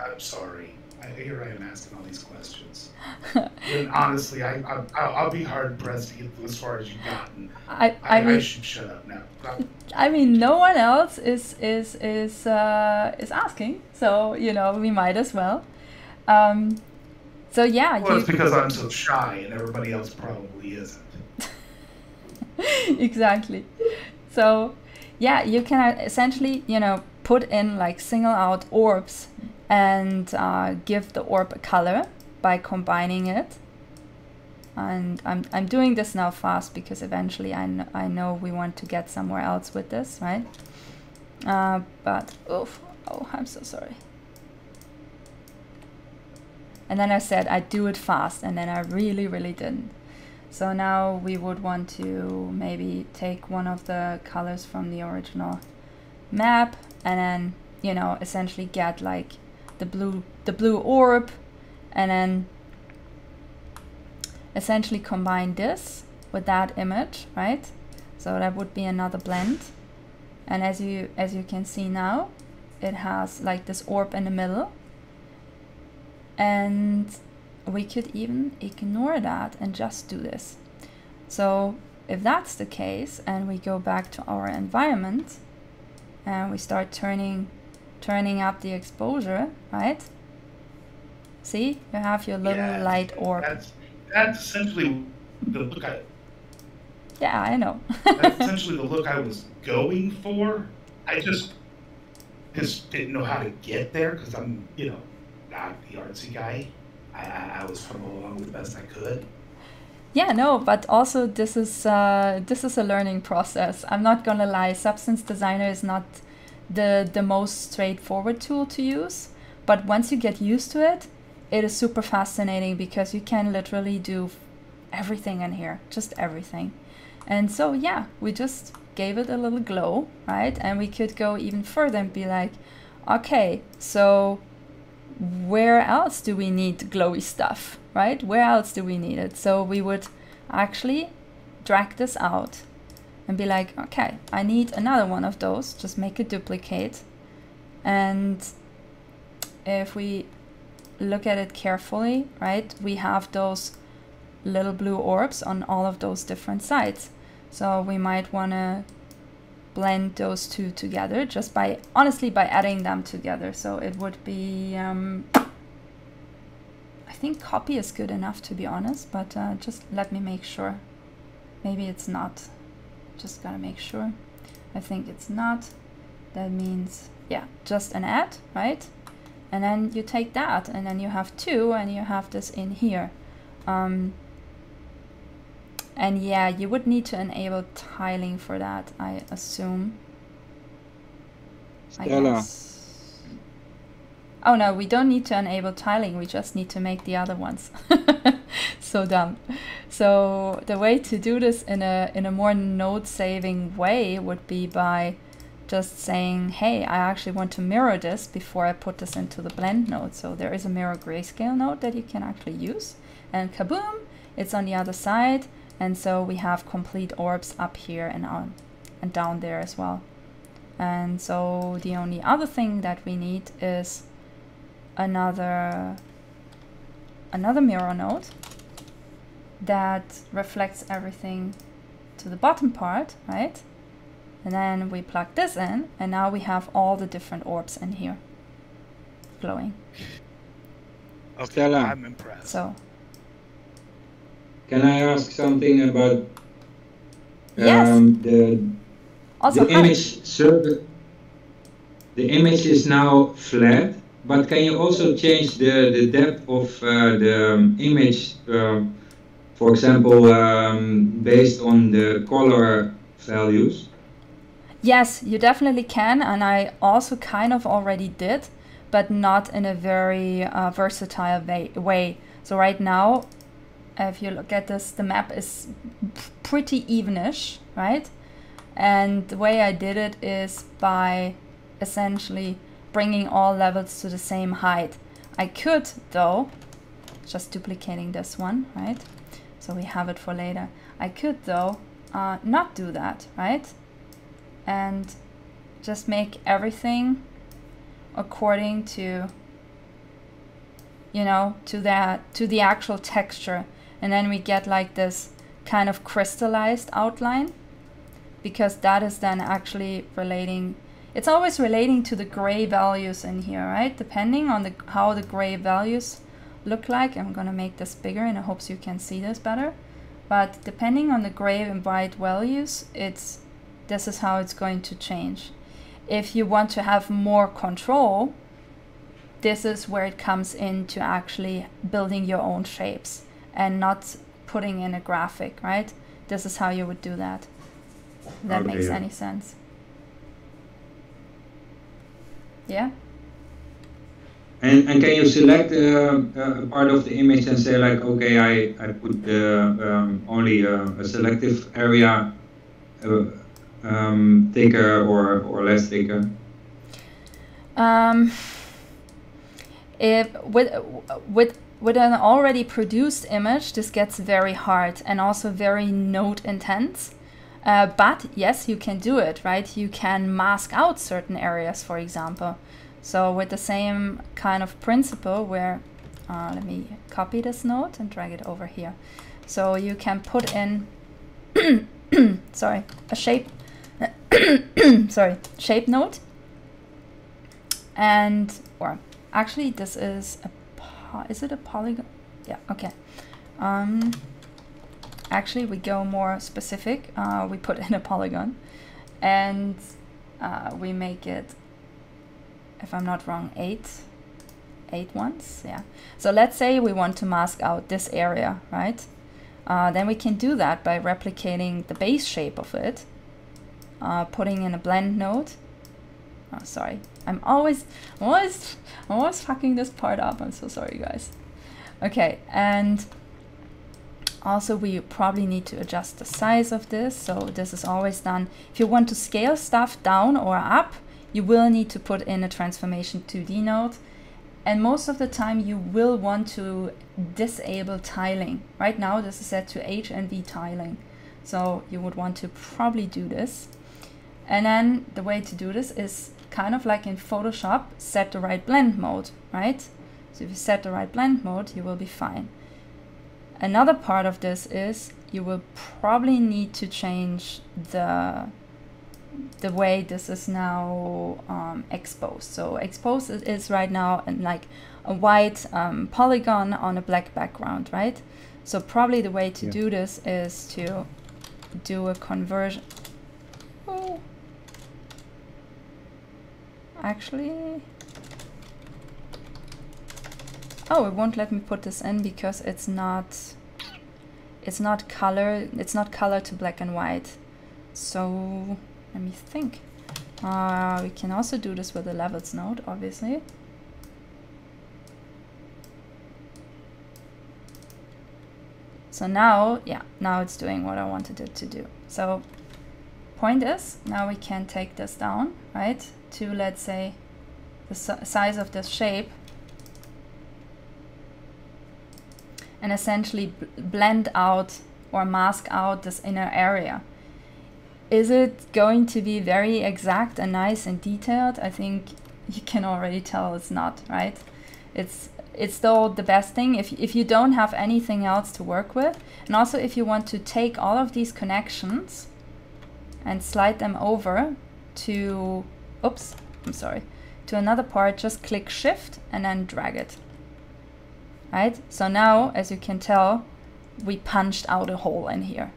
I'm sorry. Here I am asking all these questions. And honestly, I'll be hard pressed to get as far as you've gotten. I should shut up now. I mean, no one else is asking, so you know we might as well. So yeah. Well, it's because I'm so shy, and everybody else probably isn't. Exactly. So yeah, you can essentially, you know, put in like single out orbs and give the orb a color by combining it. And I'm doing this now fast because eventually I know we want to get somewhere else with this, right? But oof, oh, I'm so sorry. And then I said I'd do it fast, and then I really didn't. So now we would want to maybe take one of the colors from the original map, and then, you know, essentially get like the blue orb, and then essentially combine this with that image, right? So that would be another blend. And as you can see now, it has like this orb in the middle. And we could even ignore that and just do this. So if that's the case, and we go back to our environment and we start turning up the exposure, right? See, you have your little light orb. That's essentially the look Yeah, I know. that's essentially the look I was going for. I just didn't know how to get there because I'm, you know, not the artsy guy. I was following along the best I could. Yeah, no, but also this is a learning process. I'm not gonna lie, Substance Designer is not the most straightforward tool to use, but once you get used to it, it is super fascinating because you can literally do everything in here, just everything. And so yeah, we just gave it a little glow, right? And we could go even further and be like, okay, so where else do we need glowy stuff, right? Where else do we need it? So we would actually drag this out and be like, okay, I need another one of those, just make a duplicate. And if we look at it carefully, right, we have those little blue orbs on all of those different sides. So we might want to blend those two together just by, honestly, by adding them together. So it would be, I think copy is good enough, to be honest, but just let me make sure. Maybe it's not. Just gotta make sure. I think it's not. That means, yeah, just an add, right? And then you take that, and then you have two, and you have this in here. And yeah, you would need to enable tiling for that, I assume. Stella. Oh no, we don't need to enable tiling, we just need to make the other ones. So dumb. So the way to do this in a more node saving way would be by just saying, hey, I actually want to mirror this before I put this into the blend node. So there is a mirror grayscale node that you can actually use, and kaboom, it's on the other side. And so we have complete orbs up here and on and down there as well. And so the only other thing that we need is another mirror node that reflects everything to the bottom part, right? And then we plug this in, and now we have all the different orbs in here glowing. Okay, Stella. I'm impressed. So Can I ask something about yes. Also, the image surface? The image is now flat, but can you also change the depth of the image, for example, based on the color values? yes, you definitely can, and I also kind of already did, but not in a very versatile way. So right now, if you look at this, the map is pretty evenish, right? And the way I did it is by essentially bringing all levels to the same height. I could, though, just duplicating this one, right? So we have it for later. I could, though, not do that, right? And just make everything according to, you know, to the actual texture. And then we get like this kind of crystallized outline, because that is then actually relating, it's always relating to the gray values in here, right? Depending on how the gray values look like. I'm gonna make this bigger in hopes you can see this better. But depending on the gray and white values, this is how it's going to change. If you want to have more control, this is where it comes into actually building your own shapes and not putting in a graphic, right? This is how you would do that. If that makes any sense. Yeah? And can you select a part of the image and say like, okay, I put only a selective area thicker or less thicker? If with an already produced image, this gets very hard and also very node intense. But yes, you can do it, right? You can mask out certain areas, for example. So with the same kind of principle where, let me copy this node and drag it over here. So you can put in, sorry, a shape, sorry, shape node. And, or actually this is is it a polygon? Yeah, okay. Actually, we go more specific. We put in a polygon and we make it, if I'm not wrong, eight ones. Yeah. So let's say we want to mask out this area, right? Then we can do that by replicating the base shape of it, putting in a blend node. Oh, sorry. I'm always fucking this part up. I'm so sorry, guys. Okay, and also we probably need to adjust the size of this. So this is always done. If you want to scale stuff down or up, you will need to put in a transformation 2D node. And most of the time you will want to disable tiling. Right now this is set to H and V tiling. So you would want to probably do this. And then the way to do this is kind of like in Photoshop, set the right blend mode, right? So if you set the right blend mode, you will be fine. Another part of this is you will probably need to change the way this is now exposed. So exposed is right now in like a white polygon on a black background, right? So probably the way to do this is to do a conversion. Oh. Actually, oh, it won't let me put this in because it's not color to black and white. So let me think. We can also do this with the levels node, obviously. So now, yeah, now it's doing what I wanted it to do. So point is, now we can take this down, right, to, let's say, the size of this shape, and essentially blend out or mask out this inner area. Is it going to be very exact and nice and detailed? I think you can already tell it's not, right? It's still the best thing if you don't have anything else to work with. And also if you want to take all of these connections and slide them over to, oops, I'm sorry, to another part, just click Shift and then drag it. Right? So now, as you can tell, we punched out a hole in here.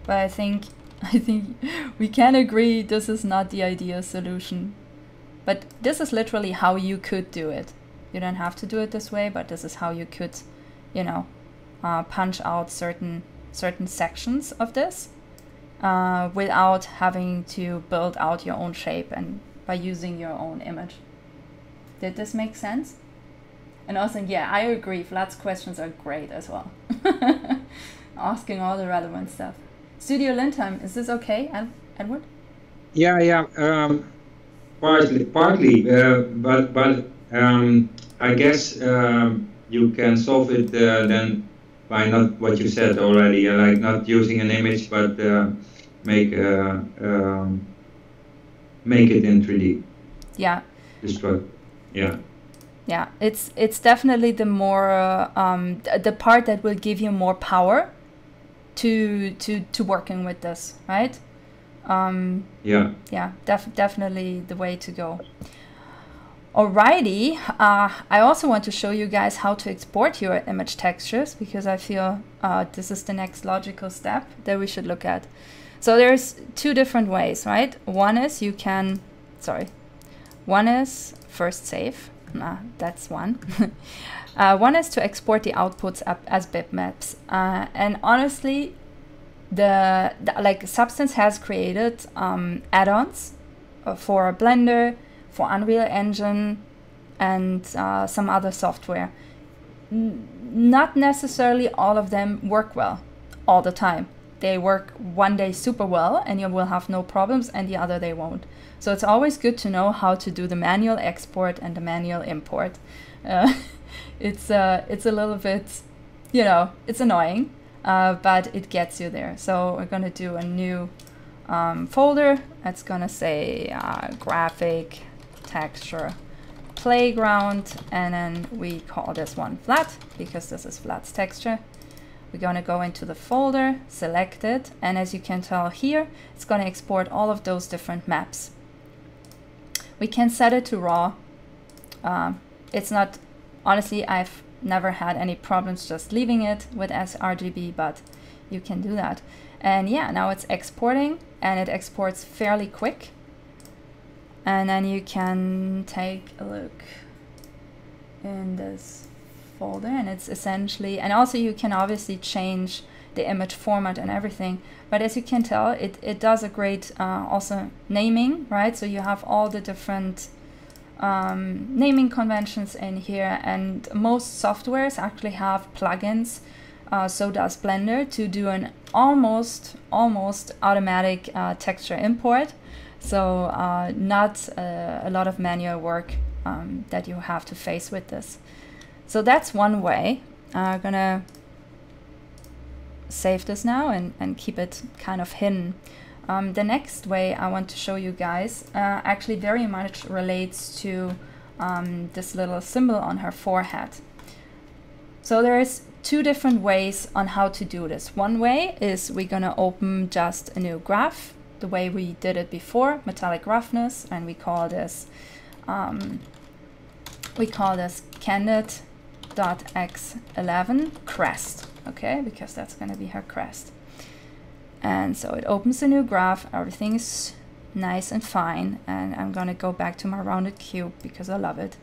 But I think we can agree this is not the ideal solution. But this is literally how you could do it. You don't have to do it this way, but this is how you could, you know, punch out certain sections of this without having to build out your own shape and by using your own image. Did this make sense? And also, yeah, I agree, Vlad's questions are great as well. Asking all the relevant stuff. Studio Lindheim, is this okay, Edward? Yeah, partly, but I guess you can solve it then by not what you said already, like not using an image, but make it in 3D. Yeah. Yeah. Yeah, it's definitely the more the part that will give you more power to working with this, right? Yeah. Yeah, definitely the way to go. Alrighty, I also want to show you guys how to export your image textures, because I feel this is the next logical step that we should look at. So there's two different ways, right? One is first save. That's one. One is to export the outputs up as bitmaps. And honestly, like Substance has created add-ons for Blender, for Unreal Engine, and some other software. Not necessarily all of them work well. all the time. They work one day super well and you will have no problems, and the other they won't. So it's always good to know how to do the manual export and the manual import. It's a little bit, you know, it's annoying, but it gets you there. So we're gonna do a new folder that's gonna say graphic texture playground, and then we call this one flat because this is flat's texture. We're gonna go into the folder, select it, and as you can tell here, it's gonna export all of those different maps. We can set it to raw. It's not, honestly, I've never had any problems just leaving it with sRGB, but you can do that. And yeah, now it's exporting, and it exports fairly quick. And then you can take a look in this folder, and it's essentially, and also you can obviously change the image format and everything, but as you can tell, it does a great also naming, right? So you have all the different naming conventions in here, and most softwares actually have plugins, so does Blender, to do an almost automatic texture import. So not a lot of manual work that you have to face with this. So that's one way. I'm gonna save this now and keep it kind of hidden. The next way I want to show you guys actually very much relates to this little symbol on her forehead. So there's two different ways on how to do this. One way is we're gonna open just a new graph, the way we did it before, metallic roughness, and we call this candid.x11 crest, okay, because that's going to be her crest. And so it opens a new graph, everything is nice and fine, and I'm going to go back to my rounded cube because I love it.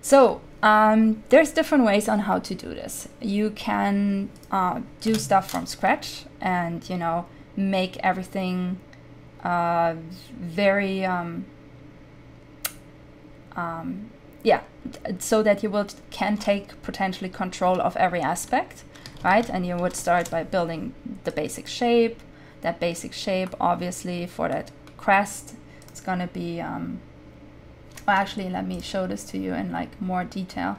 So there's different ways on how to do this. You can do stuff from scratch and, you know, make everything very yeah, so that you can take potentially control of every aspect, right? And you would start by building the basic shape. That basic shape, obviously, for that crest, it's gonna be well, actually, let me show this to you in like more detail.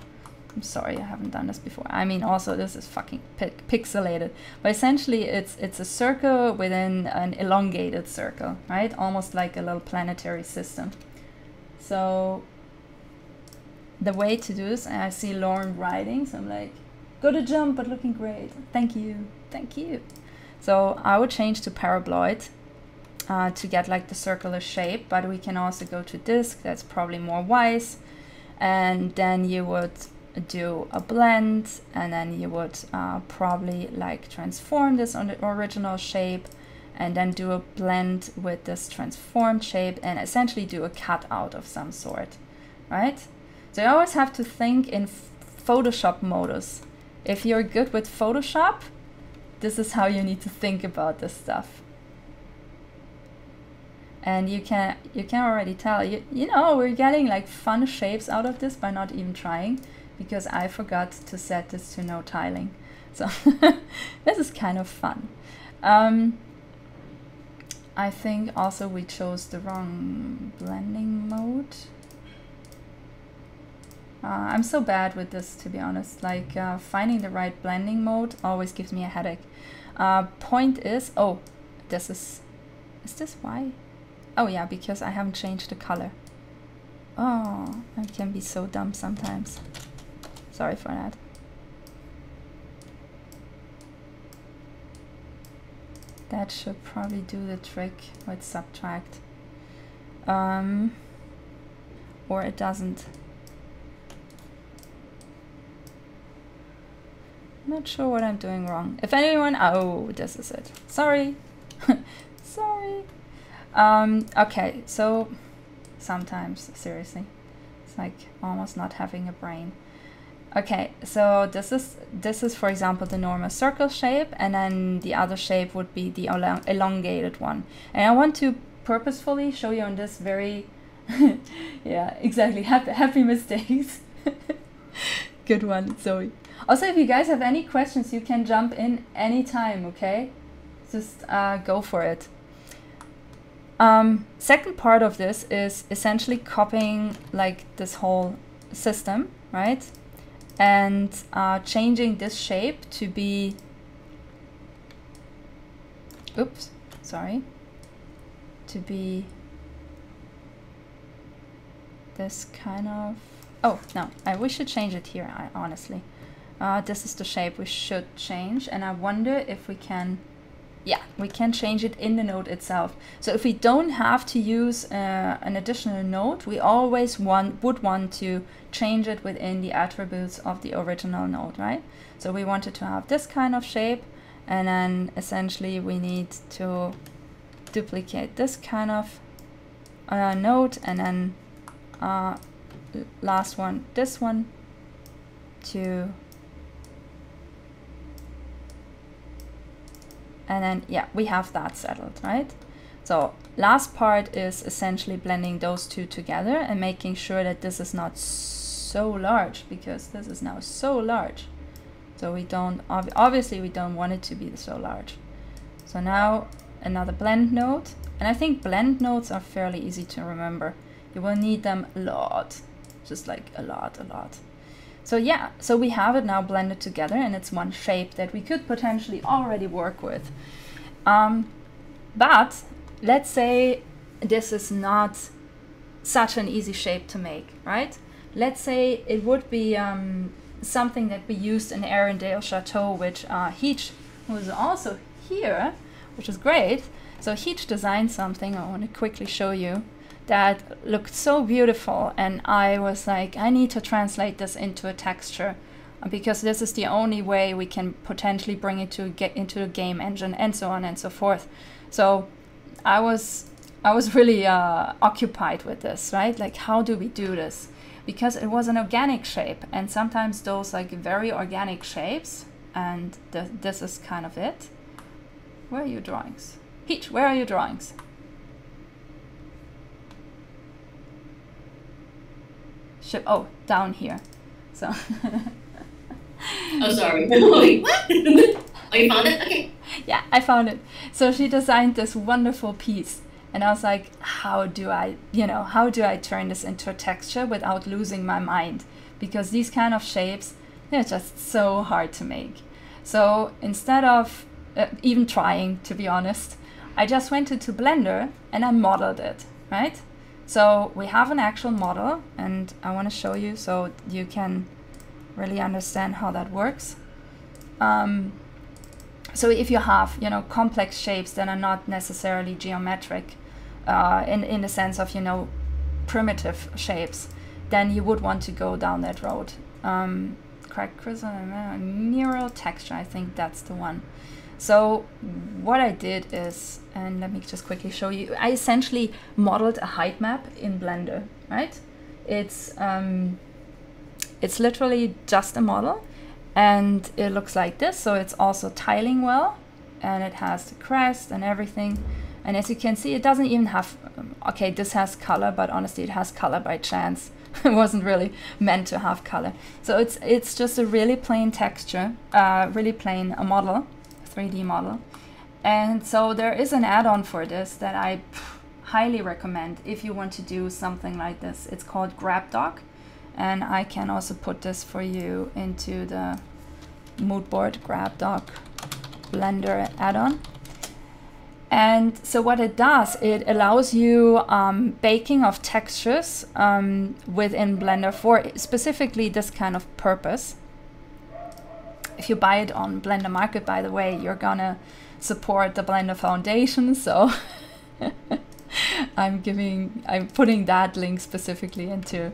I'm sorry, I haven't done this before. I mean, also this is fucking pixelated, but essentially it's a circle within an elongated circle, right? Almost like a little planetary system. So the way to do this, and I see Lauren writing, so I'm like, go to jump, but looking great. Thank you, thank you. So I would change to paraboloid to get like the circular shape, but we can also go to disk, that's probably more wise. And then you would do a blend, and then you would probably like transform this on the original shape, and then do a blend with this transformed shape, and essentially do a cutout of some sort, right? So you always have to think in Photoshop modus. If you're good with Photoshop, this is how you need to think about this stuff. And you can already tell, you know, we're getting like fun shapes out of this by not even trying, because I forgot to set this to no tiling. So this is kind of fun. I think also we chose the wrong blending mode. I'm so bad with this, to be honest. Like finding the right blending mode always gives me a headache. Point is, oh, is this why? Oh yeah, because I haven't changed the color. Oh, I can be so dumb sometimes. Sorry for that. That should probably do the trick with subtract. Or it doesn't. Not sure what I'm doing wrong. If anyone, oh, this is it. Sorry. Sorry. Okay, so sometimes, seriously, it's like almost not having a brain. Okay, so this is for example the normal circle shape, and then the other shape would be the elongated one. And I want to purposefully show you on this very yeah, exactly, happy mistakes. Good one, Zoe. Also, if you guys have any questions, you can jump in anytime, okay? Just go for it. Second part of this is essentially copying like this whole system, right? And changing this shape to be, oops, sorry, to be this kind of, oh no, we should change it here, honestly. This is the shape we should change, and I wonder if we can, yeah, we can change it in the node itself. So if we don't have to use an additional node, we always would want to change it within the attributes of the original node, right? So we wanted to have this kind of shape, and then essentially we need to duplicate this kind of node, and then last one, this one, to, and then yeah, we have that settled, right? So last part is essentially blending those two together and making sure that this is not so large, because this is now so large. So we don't, obviously we don't want it to be so large. So now another blend node, and I think blend nodes are fairly easy to remember. You will need them a lot, just like a lot. So yeah, so we have it now blended together, and it's one shape that we could potentially already work with. But let's say this is not such an easy shape to make, right? Let's say it would be something that we used in Arendelle Chateau, which Heach, who is also here, which is great. So Heach designed something I want to quickly show you that looked so beautiful, and I was like, I need to translate this into a texture, because this is the only way we can potentially bring it to get into a game engine, and so on and so forth. So I was really occupied with this, right? Like, how do we do this? Because it was an organic shape, and sometimes those like very organic shapes, and this is kind of it. Where are your drawings? Heach, where are your drawings? Oh, down here. So. Oh, sorry. Wait, what? Oh, you found it? Okay. Yeah, I found it. So she designed this wonderful piece, and I was like, how do I turn this into a texture without losing my mind? Because these kind of shapes, they're just so hard to make. So instead of even trying, to be honest, I just went into Blender and I modeled it, right? So we have an actual model, and I want to show you so you can really understand how that works. So if you have, complex shapes that are not necessarily geometric, in the sense of, primitive shapes, then you would want to go down that road. Crack crystal, neural texture, I think that's the one. So what I did is, and let me just quickly show you, I essentially modeled a height map in Blender, right? It's literally just a model, and it looks like this. So it's also tiling well, and it has the crest and everything. And as you can see, it doesn't even have, okay, this has color, but honestly, it has color by chance. It wasn't really meant to have color. So it's just a really plain texture, really plain a model, 3D model. And so there is an add-on for this that I highly recommend if you want to do something like this. It's called GrabDoc, and I can also put this for you into the mood board, GrabDoc Blender add-on. And so what it does, it allows you baking of textures within Blender for specifically this kind of purpose. If you buy it on Blender Market, by the way, you're gonna support the Blender Foundation, so I'm putting that link specifically into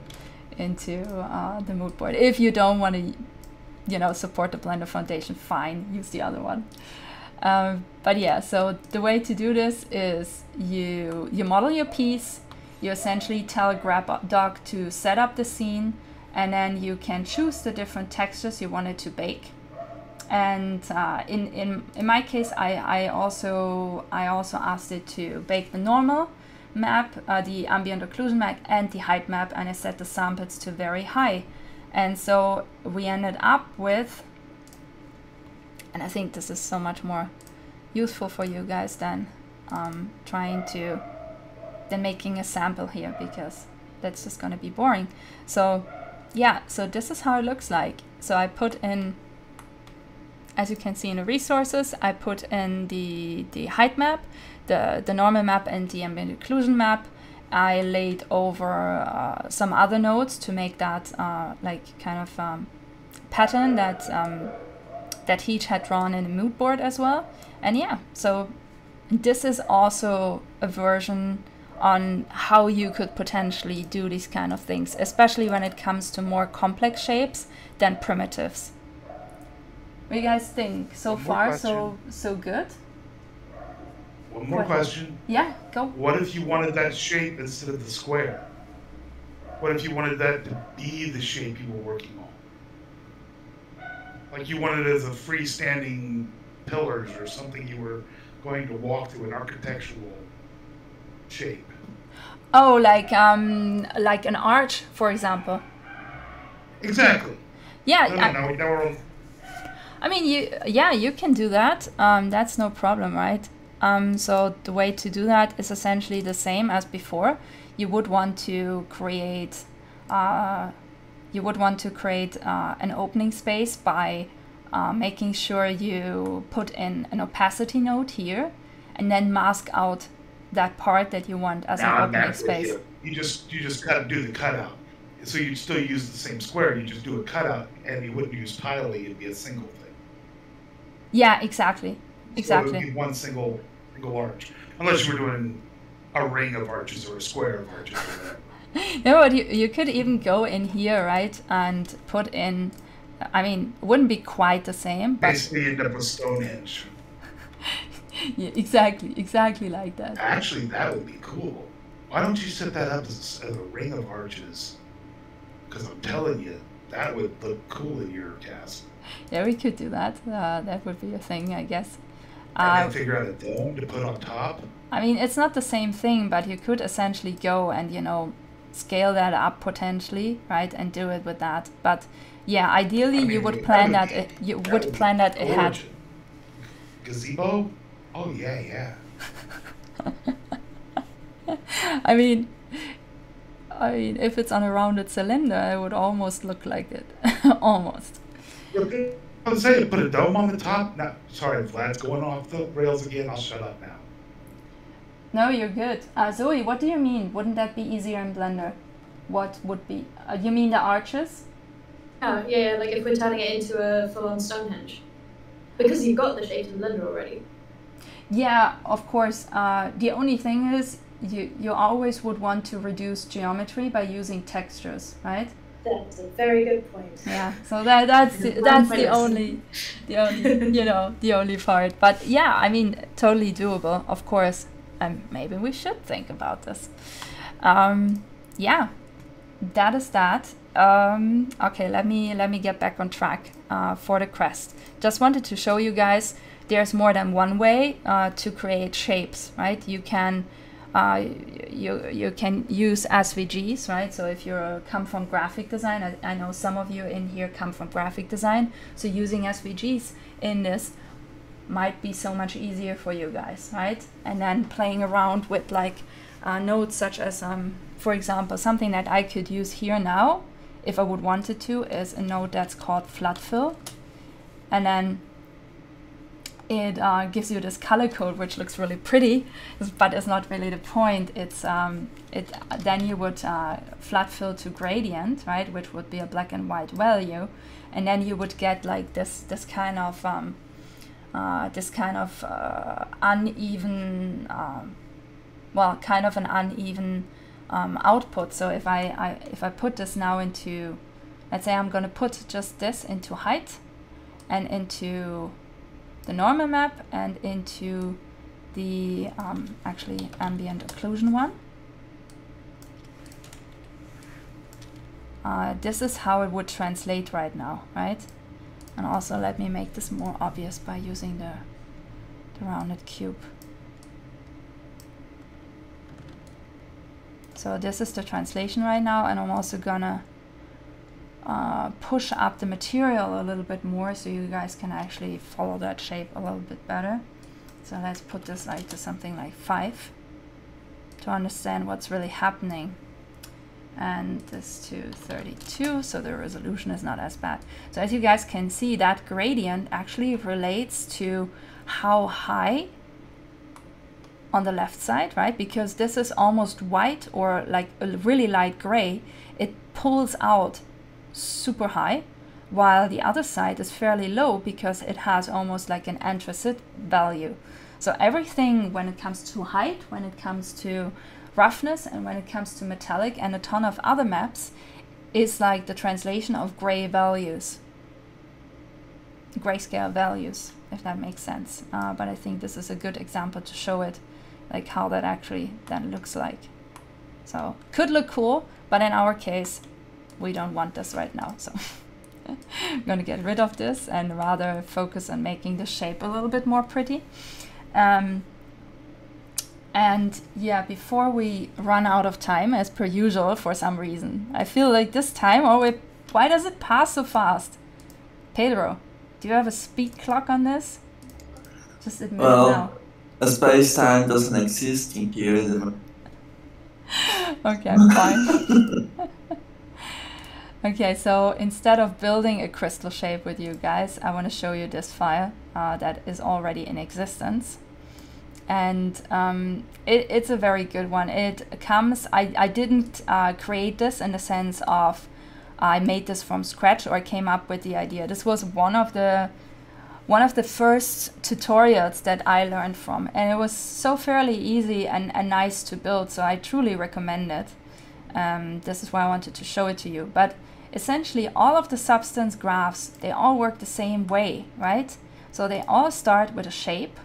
the mood board. If you don't want to, support the Blender Foundation, fine, use the other one. But yeah, so the way to do this is you model your piece, you essentially tell GrabDoc to set up the scene, and then you can choose the different textures you wanted to bake. And in my case, I also asked it to bake the normal map, the ambient occlusion map, and the height map, and I set the samples to very high. And so we ended up with, and I think this is so much more useful for you guys than than making a sample here, because that's just going to be boring. So yeah, so this is how it looks like. So I put in, as you can see in the resources, I put in the height map, the normal map, and the ambient occlusion map. I laid over some other nodes to make that like kind of pattern that Heech had drawn in the mood board as well. And yeah, so this is also a version on how you could potentially do these kind of things, especially when it comes to more complex shapes than primitives. What do you guys think so far? So good? One more question. Yeah, go. What if you wanted that shape instead of the square? What if you wanted that to be the shape you were working on? Like you wanted it as a freestanding pillars or something you were going to walk through, an architectural shape. Oh, like an arch, for example. Exactly. Yeah. Now we're on. I mean, you can do that. That's no problem, right? So the way to do that is essentially the same as before. You would want to create an opening space by making sure you put in an opacity node here, and then mask out that part that you want as an opening space. You just gotta do the cutout. So you'd still use the same square, you just do a cutout, and you wouldn't use tiling, it'd be a single thing. Yeah, exactly. Exactly. So it would be one single arch. Unless you were doing a ring of arches or a square of arches or whatever. No, but you could even go in here, right, and put in, I mean, it wouldn't be quite the same, but basically end up with Stonehenge. Yeah, exactly like that. Actually, that would be cool. Why don't you set that up as a ring of arches? Because I'm telling you, that would look cool in your castle. Yeah, we could do that. That would be a thing, I guess. And then figure out a dome to put on top. I mean, it's not the same thing, but you could essentially go and, scale that up potentially, right, and do it with that. But yeah, ideally, you would plan that. You would plan that ahead. Gazebo? Oh yeah. I mean, if it's on a rounded cylinder, it would almost look like it. Almost. I was saying, put a dome on the top. No, sorry, Vlad's going off the rails again. I'll shut up now. No, you're good. Zoe, what do you mean? Wouldn't that be easier in Blender? What would be? You mean the arches? Oh, yeah, like if we're turning it into a full-on Stonehenge. Because you've got the shape in Blender already. Yeah, of course. The only thing is, you always would want to reduce geometry by using textures, right? That's a very good point. Yeah, so that's the only part. But yeah, I mean, totally doable, of course. Maybe we should think about this. Yeah, that is that. Okay, let me get back on track for the crest. Just wanted to show you guys there's more than one way to create shapes, right? You can you can use SVGs, right? So if you come from graphic design, I know some of you in here come from graphic design, so using SVGs in this might be so much easier for you guys, right? And then playing around with like nodes such as, for example, something that I could use here now, if I would wanted to, is a node that's called flood fill. And then it gives you this color code, which looks really pretty, but it's not really the point. It's then you would flood fill to gradient, right, which would be a black and white value, and then you would get like this kind of uneven, well, kind of an uneven output. So if I put this now into, let's say I'm going to put just this into height and into the normal map and into the actually ambient occlusion one. This is how it would translate right now, right? And also let me make this more obvious by using the rounded cube. So this is the translation right now, and I'm also gonna push up the material a little bit more so you guys can actually follow that shape a little bit better. So let's put this like to something like 5 to understand what's really happening. And this to 32, so the resolution is not as bad. So as you guys can see, that gradient actually relates to how high on the left side, right? Because this is almost white or like a really light gray. It pulls out super high, while the other side is fairly low because it has almost like an anthracite value. So everything when it comes to height, when it comes to roughness, and when it comes to metallic and a ton of other maps is like the translation of gray values, grayscale values, if that makes sense. But I think this is a good example to show it, like how that actually then looks like. So could look cool, but in our case, we don't want this right now. So I'm going to get rid of this and rather focus on making the shape a little bit more pretty. And yeah, before we run out of time, as per usual, for some reason, I feel like this time, why does it pass so fast? Pedro, do you have a speed clock on this? Just admit it now. A space-time doesn't exist in here. Okay, fine. Okay, so instead of building a crystal shape with you guys, I want to show you this file that is already in existence. And it's a very good one. It comes, I didn't create this in the sense of I made this from scratch or I came up with the idea. This was one of the first tutorials that I learned from, and it was so fairly easy and nice to build, so I truly recommend it. This is why I wanted to show it to you. But essentially all of the substance graphs, they all work the same way, right? So they all start with a shape,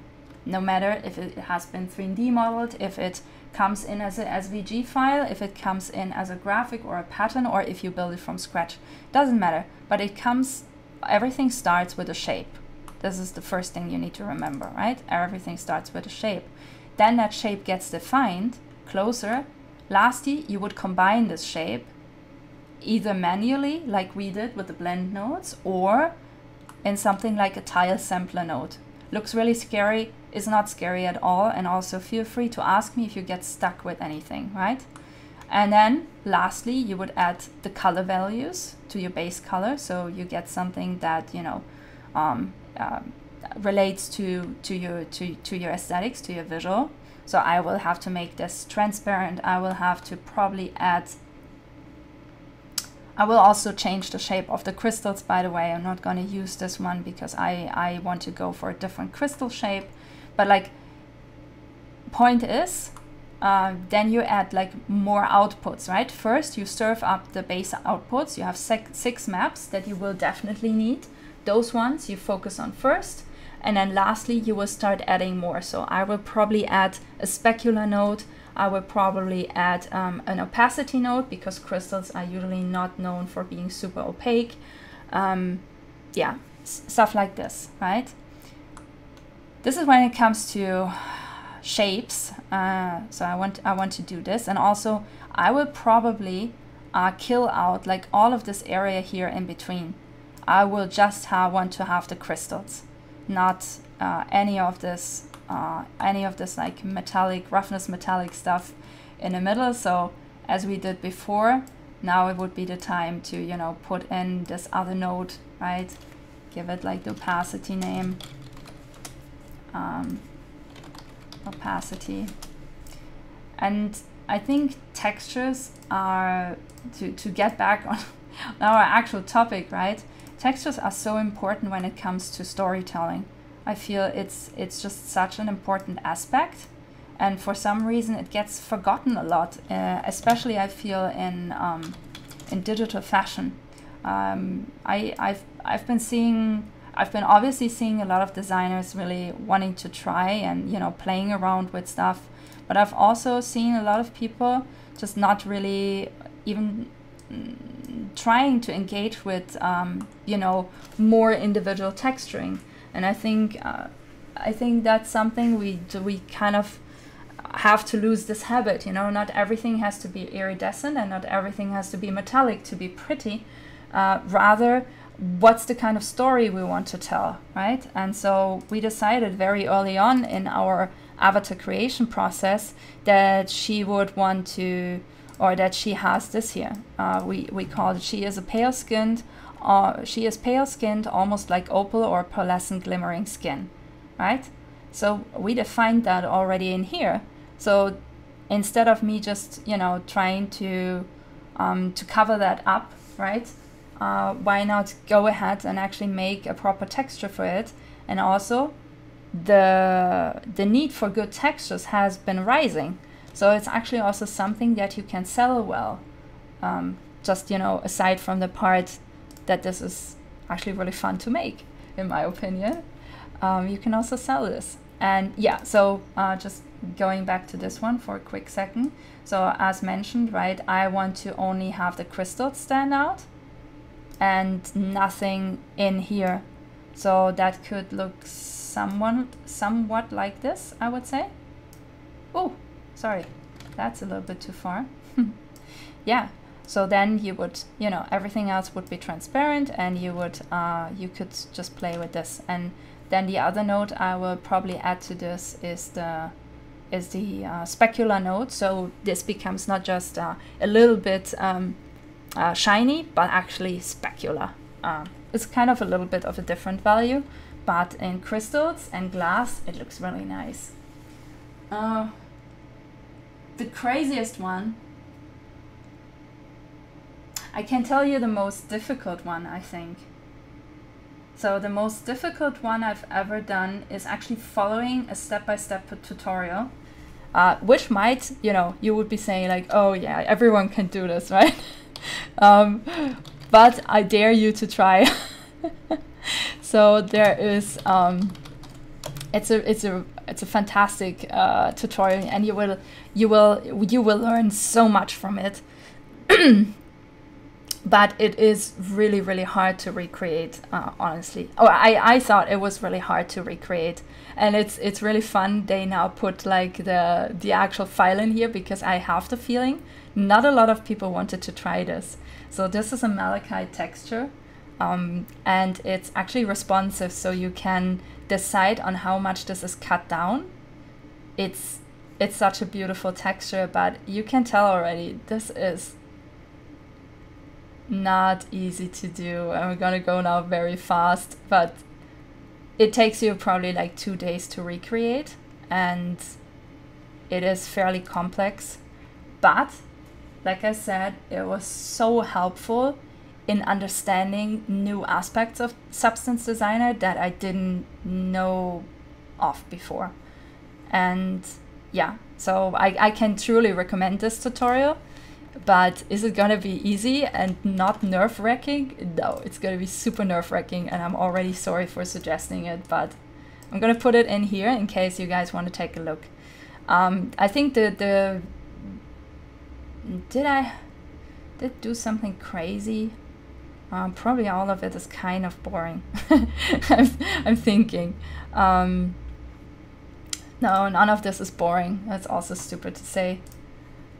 no matter if it has been 3D modeled, if it comes in as a SVG file, if it comes in as a graphic or a pattern, or if you build it from scratch. Doesn't matter, but everything starts with a shape. This is the first thing you need to remember, right? Everything starts with a shape. Then that shape gets defined closer. Lastly, you would combine this shape either manually, like we did with the blend nodes, or in something like a tile sampler node. Looks really scary, is not scary at all, and also feel free to ask me if you get stuck with anything, right? And then lastly, you would add the color values to your base color, so you get something that, you know, relates to your aesthetics, to your visual. So I will have to make this transparent. I will have to probably add, I will also change the shape of the crystals, by the way. I'm not going to use this one because I want to go for a different crystal shape. But like, point is, then you add like more outputs, right? First, you serve up the base outputs. You have 6 maps that you will definitely need. Those ones you focus on first. And then lastly, you will start adding more. So I will probably add a specular node. I will probably add an opacity node because crystals are usually not known for being super opaque. Yeah, stuff like this, right? This is when it comes to shapes. So I want to do this. And also I will probably kill out like all of this area here in between. I will just want to have the crystals, not any of this like metallic, roughness metallic stuff in the middle. So as we did before, now it would be the time to, you know, put in this other node, right? Give it like the opacity name, opacity. And I think textures are, to get back on our actual topic, right? Textures are so important when it comes to storytelling. I feel it's just such an important aspect, and for some reason it gets forgotten a lot, especially I feel in digital fashion. I've been obviously seeing a lot of designers really wanting to try and, you know, playing around with stuff, but I've also seen a lot of people just not really even trying to engage with you know, more individual texturing. And I think that's something we kind of have to lose this habit. You know, not everything has to be iridescent and not everything has to be metallic to be pretty. rather what's the kind of story we want to tell, right? And so we decided very early on in our avatar creation process that she would want to, or that she has this here. We call it, she is pale-skinned, almost like opal or pearlescent glimmering skin, right? So we defined that already in here. So instead of me just, you know, trying to cover that up, right? Why not go ahead and actually make a proper texture for it? And also the need for good textures has been rising. So it's actually also something that you can sell well. Just, you know, aside from the part that this is actually really fun to make, in my opinion. You can also sell this. And yeah, so just going back to this one for a quick second. So as mentioned, right, I want to only have the crystals stand out and nothing in here. So that could look somewhat like this, I would say. Oh, sorry, that's a little bit too far. Yeah, so then you would, you know, everything else would be transparent, and you would, you could just play with this. And then the other node I will probably add to this is the specular node. So this becomes not just a little bit shiny, but actually specular. It's kind of a little bit of a different value, but in crystals and glass, it looks really nice. The craziest one, I can tell you the most difficult one, I think. So the most difficult one I've ever done is actually following a step-by-step tutorial, which might, you know, you would be saying like, oh yeah, everyone can do this, right? But I dare you to try. So there is, it's a fantastic tutorial, and you will learn so much from it. But it is really, really hard to recreate, honestly. Oh, I thought it was really hard to recreate, and it's really fun. They now put like the actual file in here, because I have the feeling not a lot of people wanted to try this. So this is a malachite texture, and it's actually responsive, so you can decide on how much this is cut down. It's such a beautiful texture, but you can tell already this is not easy to do. And we're gonna go now very fast, but it takes you probably like 2 days to recreate, and it is fairly complex. But like I said, it was so helpful in understanding new aspects of Substance Designer that I didn't know of before. And yeah, so I can truly recommend this tutorial. But is it gonna be easy and not nerve-wracking? No, it's gonna be super nerve-wracking, and I'm already sorry for suggesting it, but I'm gonna put it in here in case you guys want to take a look. I think did do something crazy? Probably all of it is kind of boring. I'm thinking. No, none of this is boring. That's also stupid to say.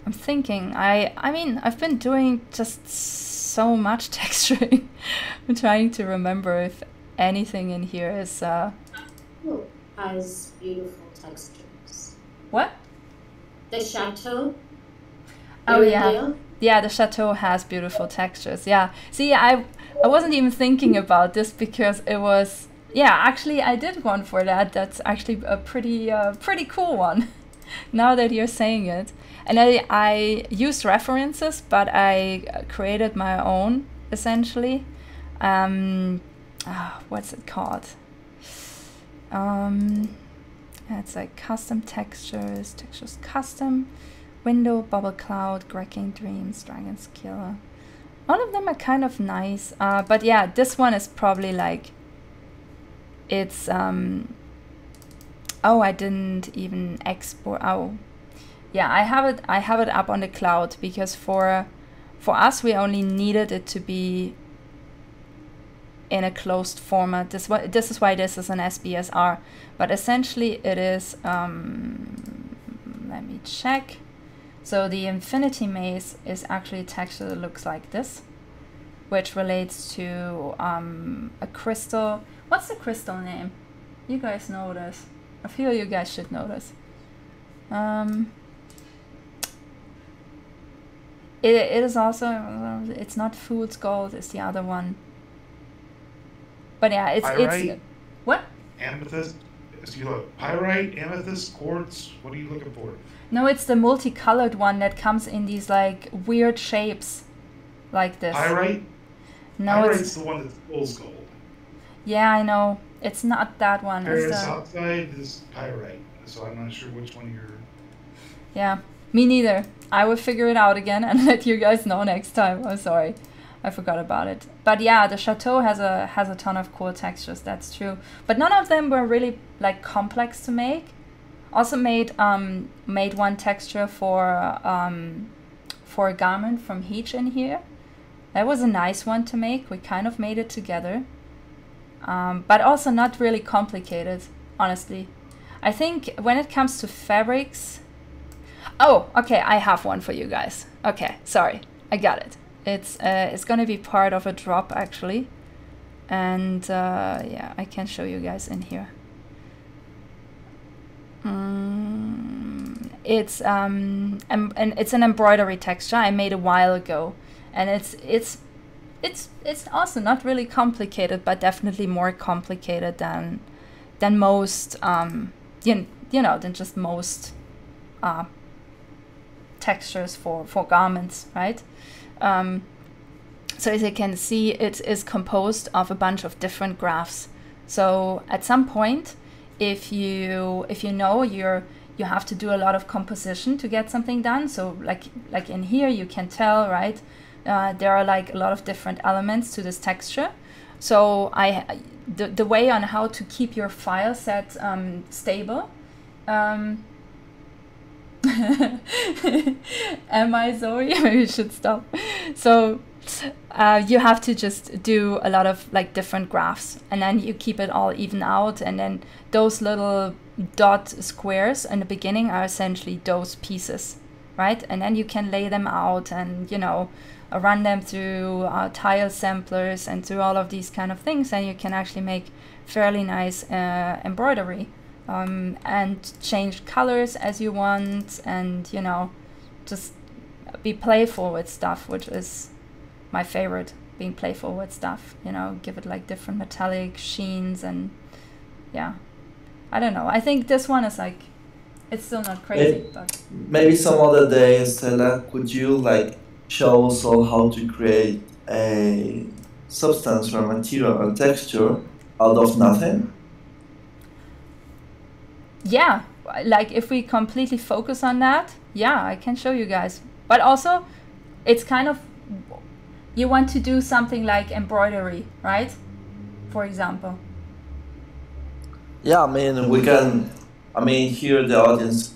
I'm thinking, I mean, I've been doing just so much texturing. I'm trying to remember if anything in here is... has beautiful textures. What? The chateau. Oh yeah. Yeah, the chateau has beautiful textures. Yeah. See, I wasn't even thinking about this because it was... Yeah, actually I did one for that. That's actually a pretty cool one. Now that you're saying it. And I used references, but I created my own, essentially. What's it called? It's like custom textures custom, window, bubble cloud, Cracking Dreams, Dragon's Killer. All of them are kind of nice, but yeah, this one is probably like, it's, oh, I didn't even export, oh. Yeah, I have it up on the cloud because for us we only needed it to be in a closed format. This is why this is an SBSR, but essentially it is. Let me check. So the Infinity Maze is actually a texture that looks like this, which relates to a crystal. What's the crystal name? You guys know this. I feel you guys should know this. It is also, it's not fool's gold, it's the other one. But yeah, it's what? Amethyst? Is you look pyrite, amethyst, quartz? What are you looking for? No, it's the multicolored one that comes in these like weird shapes, like this. Pyrite? No, Pyrite's the one that's fool's gold. Yeah, I know. It's not that one. Ferrous oxide is pyrite, so I'm not sure which one you're... Yeah, me neither. I will figure it out again and let you guys know next time. I'm sorry, I forgot about it. But yeah, the chateau has a ton of cool textures. That's true. But none of them were really like complex to make. Also made one texture for a garment from Heach in here. That was a nice one to make. We kind of made it together. But also not really complicated, honestly. I think when it comes to fabrics... Oh, okay, I have one for you guys. Okay, sorry, I got it. It's gonna be part of a drop, actually. And yeah, I can show you guys in here. It's and it's an embroidery texture I made a while ago. And it's also not really complicated, but definitely more complicated than most you know, than just most textures for garments, right? So as you can see, it is composed of a bunch of different graphs. So at some point, if you know you have to do a lot of composition to get something done. So like in here, you can tell, right? There are like a lot of different elements to this texture. So the way on how to keep your file set stable. Am I Zoe? Maybe you should stop. So you have to just do a lot of like different graphs, and then you keep it all even out, and then those little dot squares in the beginning are essentially those pieces, right? And then you can lay them out and, you know, run them through tile samplers and through all of these kind of things, and you can actually make fairly nice embroidery. And change colors as you want, and, you know, just be playful with stuff, which is my favorite, being playful with stuff, you know, give it like different metallic sheens, and yeah, I don't know. I think this one is like, it's still not crazy, but maybe some other day, Stella, could you like show us all how to create a substance or material or texture out of nothing? Yeah, like if we completely focus on that, yeah, I can show you guys. But also, it's kind of, you want to do something like embroidery, right? For example. Yeah, I mean, we can, I mean, here the audience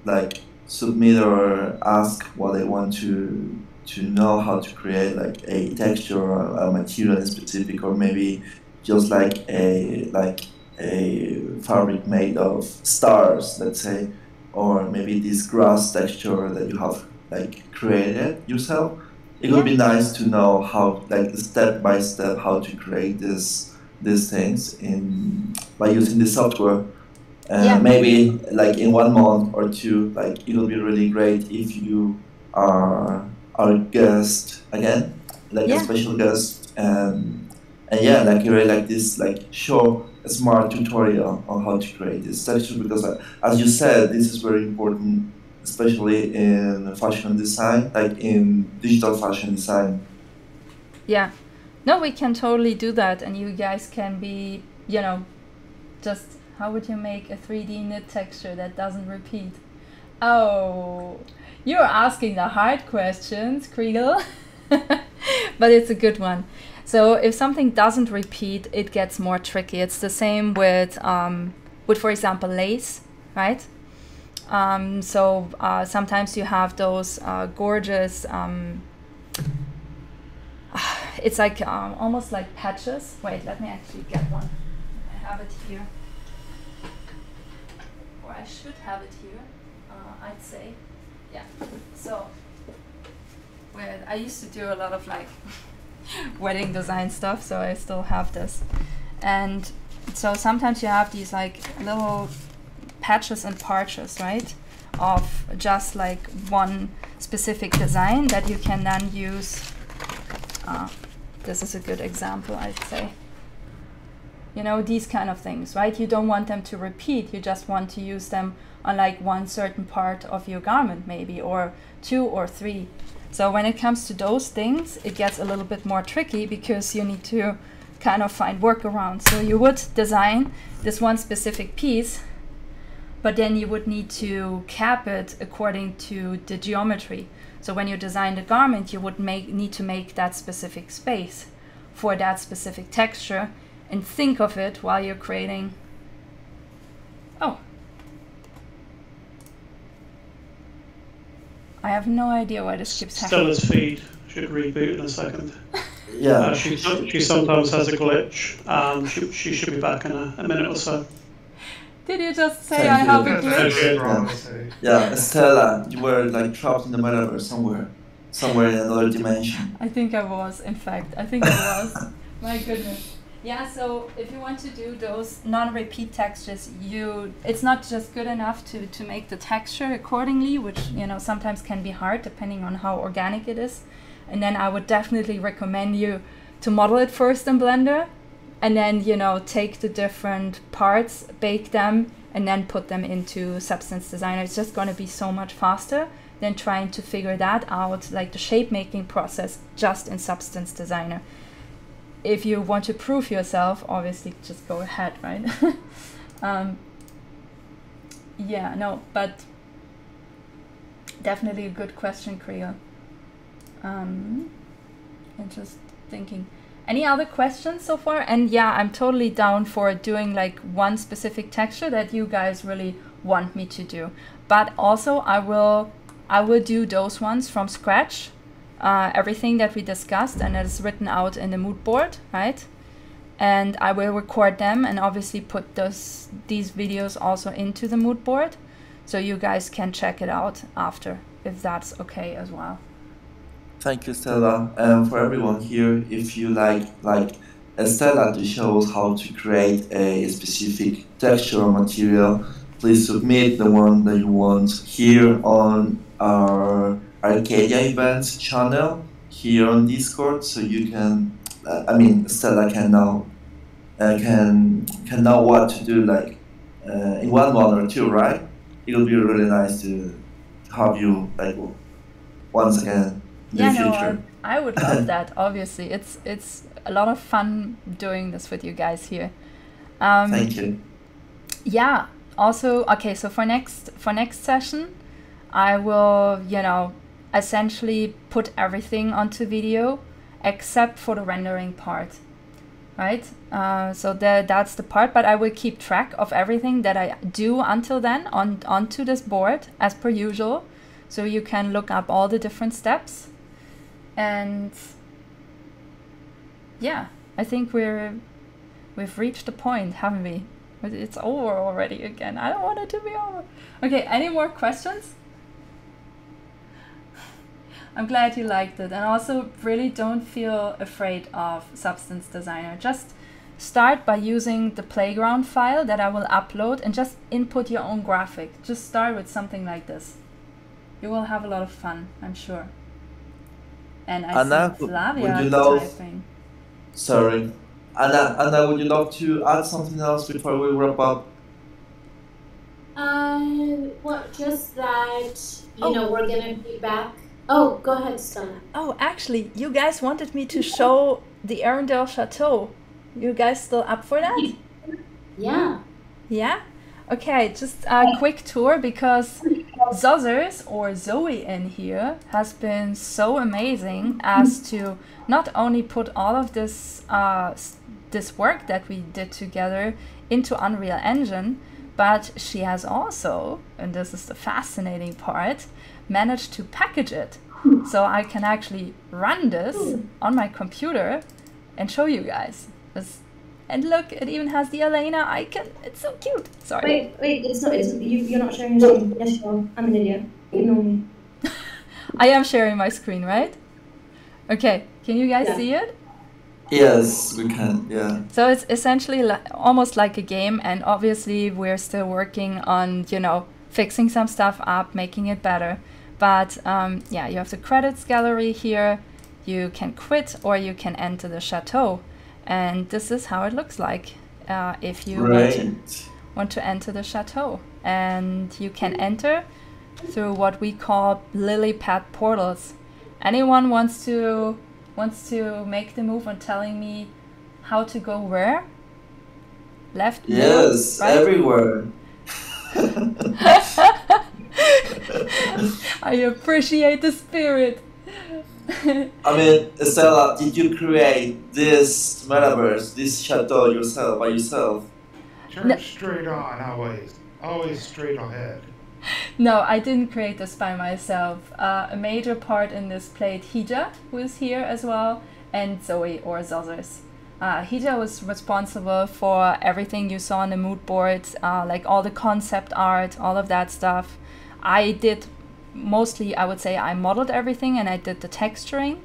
like submit or ask what they want to know how to create like a texture or a material in specific, or maybe just like a fabric made of stars, let's say, or maybe this grass texture that you have like created yourself. It would be nice to know how, like, step by step, how to create these things by using the software. Maybe like in 1 month or 2, like it'll be really great if you are our guest again, like a special guest, and yeah, like you really like this, like show a smart tutorial on how to create this texture, because as you said, this is very important, especially in fashion design, like in digital fashion design. Yeah, no, we can totally do that, and you guys can be, you know, just, how would you make a 3D knit texture that doesn't repeat? Oh, you're asking the hard questions, Kriegel. But it's a good one. So if something doesn't repeat, it gets more tricky. It's the same with for example, lace, right? So sometimes you have those gorgeous, it's like almost like patches. Wait, let me actually get one. I have it here. Or I should have it here, I'd say. Yeah, so with, I used to do a lot of like wedding design stuff, so I still have this. And so sometimes you have these like little patches and parches, right? Of just like one specific design that you can then use. This is a good example, I'd say. You know, these kind of things, right? You don't want them to repeat, you just want to use them on like one certain part of your garment maybe, or 2 or 3. So when it comes to those things, it gets a little bit more tricky because you need to kind of find workarounds. So you would design this one specific piece, but then you would need to cap it according to the geometry. So when you design the garment, you would need to make that specific space for that specific texture, and think of it while you're creating. Oh. I have no idea why this keeps happening. Stella's feed should reboot in a second. Yeah. She sometimes has a glitch. She should be back in a minute or so. Did you just say Thank I you. have a That's glitch? okay, bro. Yeah, Stella, you were like trapped in the metaverse somewhere in another dimension. I think I was, in fact. I think I was. My goodness. Yeah, so if you want to do those non-repeat textures, it's not just good enough to make the texture accordingly, which, you know, sometimes can be hard depending on how organic it is. And then I would definitely recommend you to model it first in Blender, and then, you know, take the different parts, bake them, and then put them into Substance Designer. It's just going to be so much faster than trying to figure that out, like the shape making process, just in Substance Designer. If you want to prove yourself, obviously just go ahead, right? Yeah, no, but definitely a good question, Kriya. And just thinking, any other questions so far? And yeah, I'm totally down for doing like one specific texture that you guys really want me to do. But also I will do those ones from scratch. Everything that we discussed, and it's written out in the mood board, right? And I will record them and obviously put these videos also into the mood board, so you guys can check it out after, if that's okay as well. Thank you, Stella. And for everyone here, if you like Stella to show us how to create a specific texture or material, please submit the one that you want here on our Arcadia events channel here on Discord, so you can, Stella can know what to do, like in 1 month or 2, right? It'll be really nice to have you like once again in the future. No, I would love that. Obviously, it's a lot of fun doing this with you guys here. Thank you. Yeah. Also, okay. So for next session, I will, you know, essentially put everything onto video except for the rendering part, right? So that's the part, but I will keep track of everything that I do until then onto this board as per usual, so you can look up all the different steps. And yeah, I think we've reached the point, haven't we? It's over already again. I don't want it to be over. Okay, any more questions? I'm glad you liked it, and also really don't feel afraid of Substance Designer. Just start by using the playground file that I will upload and just input your own graphic. Just start with something like this. You will have a lot of fun, I'm sure. And I Anna, see Flavia would you love- typing. Sorry. Anna, would you love to add something else before we wrap up? Well, just that, you know, we're gonna be back. Oh, go ahead, Stella. Oh, actually, you guys wanted me to show the Arendelle Chateau. You guys still up for that? Yeah. Yeah? Okay, just a quick tour, because Zozzers, or Zoe in here, has been so amazing as to not only put all of this this work that we did together into Unreal Engine, but she has also, and this is the fascinating part, managed to package it. So I can actually run this on my computer and show you guys. And look, it even has the Alana icon. It's so cute. Sorry. Wait, it's not. You're not sharing your screen. Yes, you are. I'm an idiot. Ignore me. I am sharing my screen, right? Okay, can you guys see it? Yes, we can, yeah. So it's essentially almost like a game, and obviously we're still working on, you know, fixing some stuff up, making it better. But yeah, you have the credits gallery here. You can quit or you can enter the chateau. And this is how it looks like if you want to enter the chateau. And you can enter through what we call lily pad portals. Anyone wants to make the move on telling me how to go where? Left? Yes, middle, right? everywhere. I appreciate the spirit. I mean, Stella, did you create this metaverse, this chateau yourself, by yourself? Turn straight on, always straight ahead. No, I didn't create this by myself. A major part in this played Hija, who is here as well, and Zoe or Zozers. Hija was responsible for everything you saw on the mood board, like all the concept art, all of that stuff. I did mostly, I would say, I modeled everything and I did the texturing.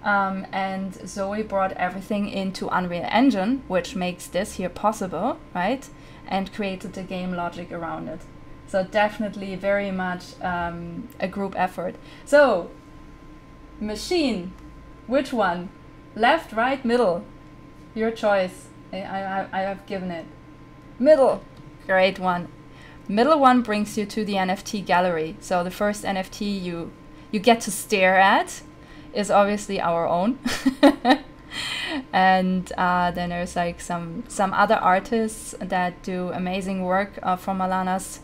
And Zoe brought everything into Unreal Engine, which makes this here possible, right? And created the game logic around it. So definitely very much a group effort. So, machine, which one? Left, right, middle? Your choice. I have given it. Middle, great one. Middle one brings you to the NFT gallery. So the first NFT you get to stare at is obviously our own. And then there's like some other artists that do amazing work from Alana's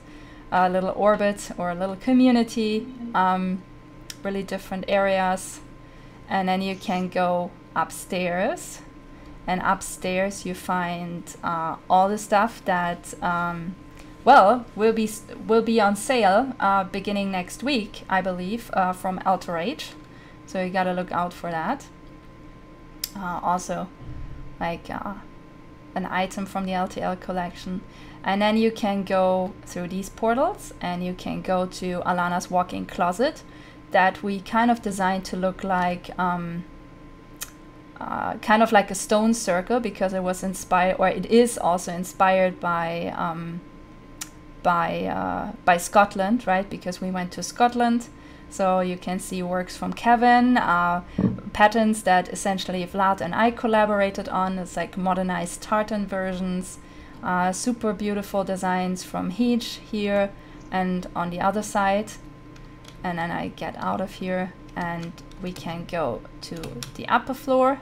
little orbit or a little community, really different areas. And then you can go upstairs, and upstairs you find all the stuff that well will be on sale beginning next week, I believe, from Alterage. So you gotta look out for that. Also like an item from the LTL collection. And then you can go through these portals and you can go to Alana's walk-in closet that we kind of designed to look like kind of like a stone circle, because it was inspired, or it is also inspired by Scotland, right? Because we went to Scotland. So you can see works from Kevin, patterns that essentially Vlad and I collaborated on. It's like modernized tartan versions. Super beautiful designs from Heech here and on the other side. And then I get out of here and we can go to the upper floor.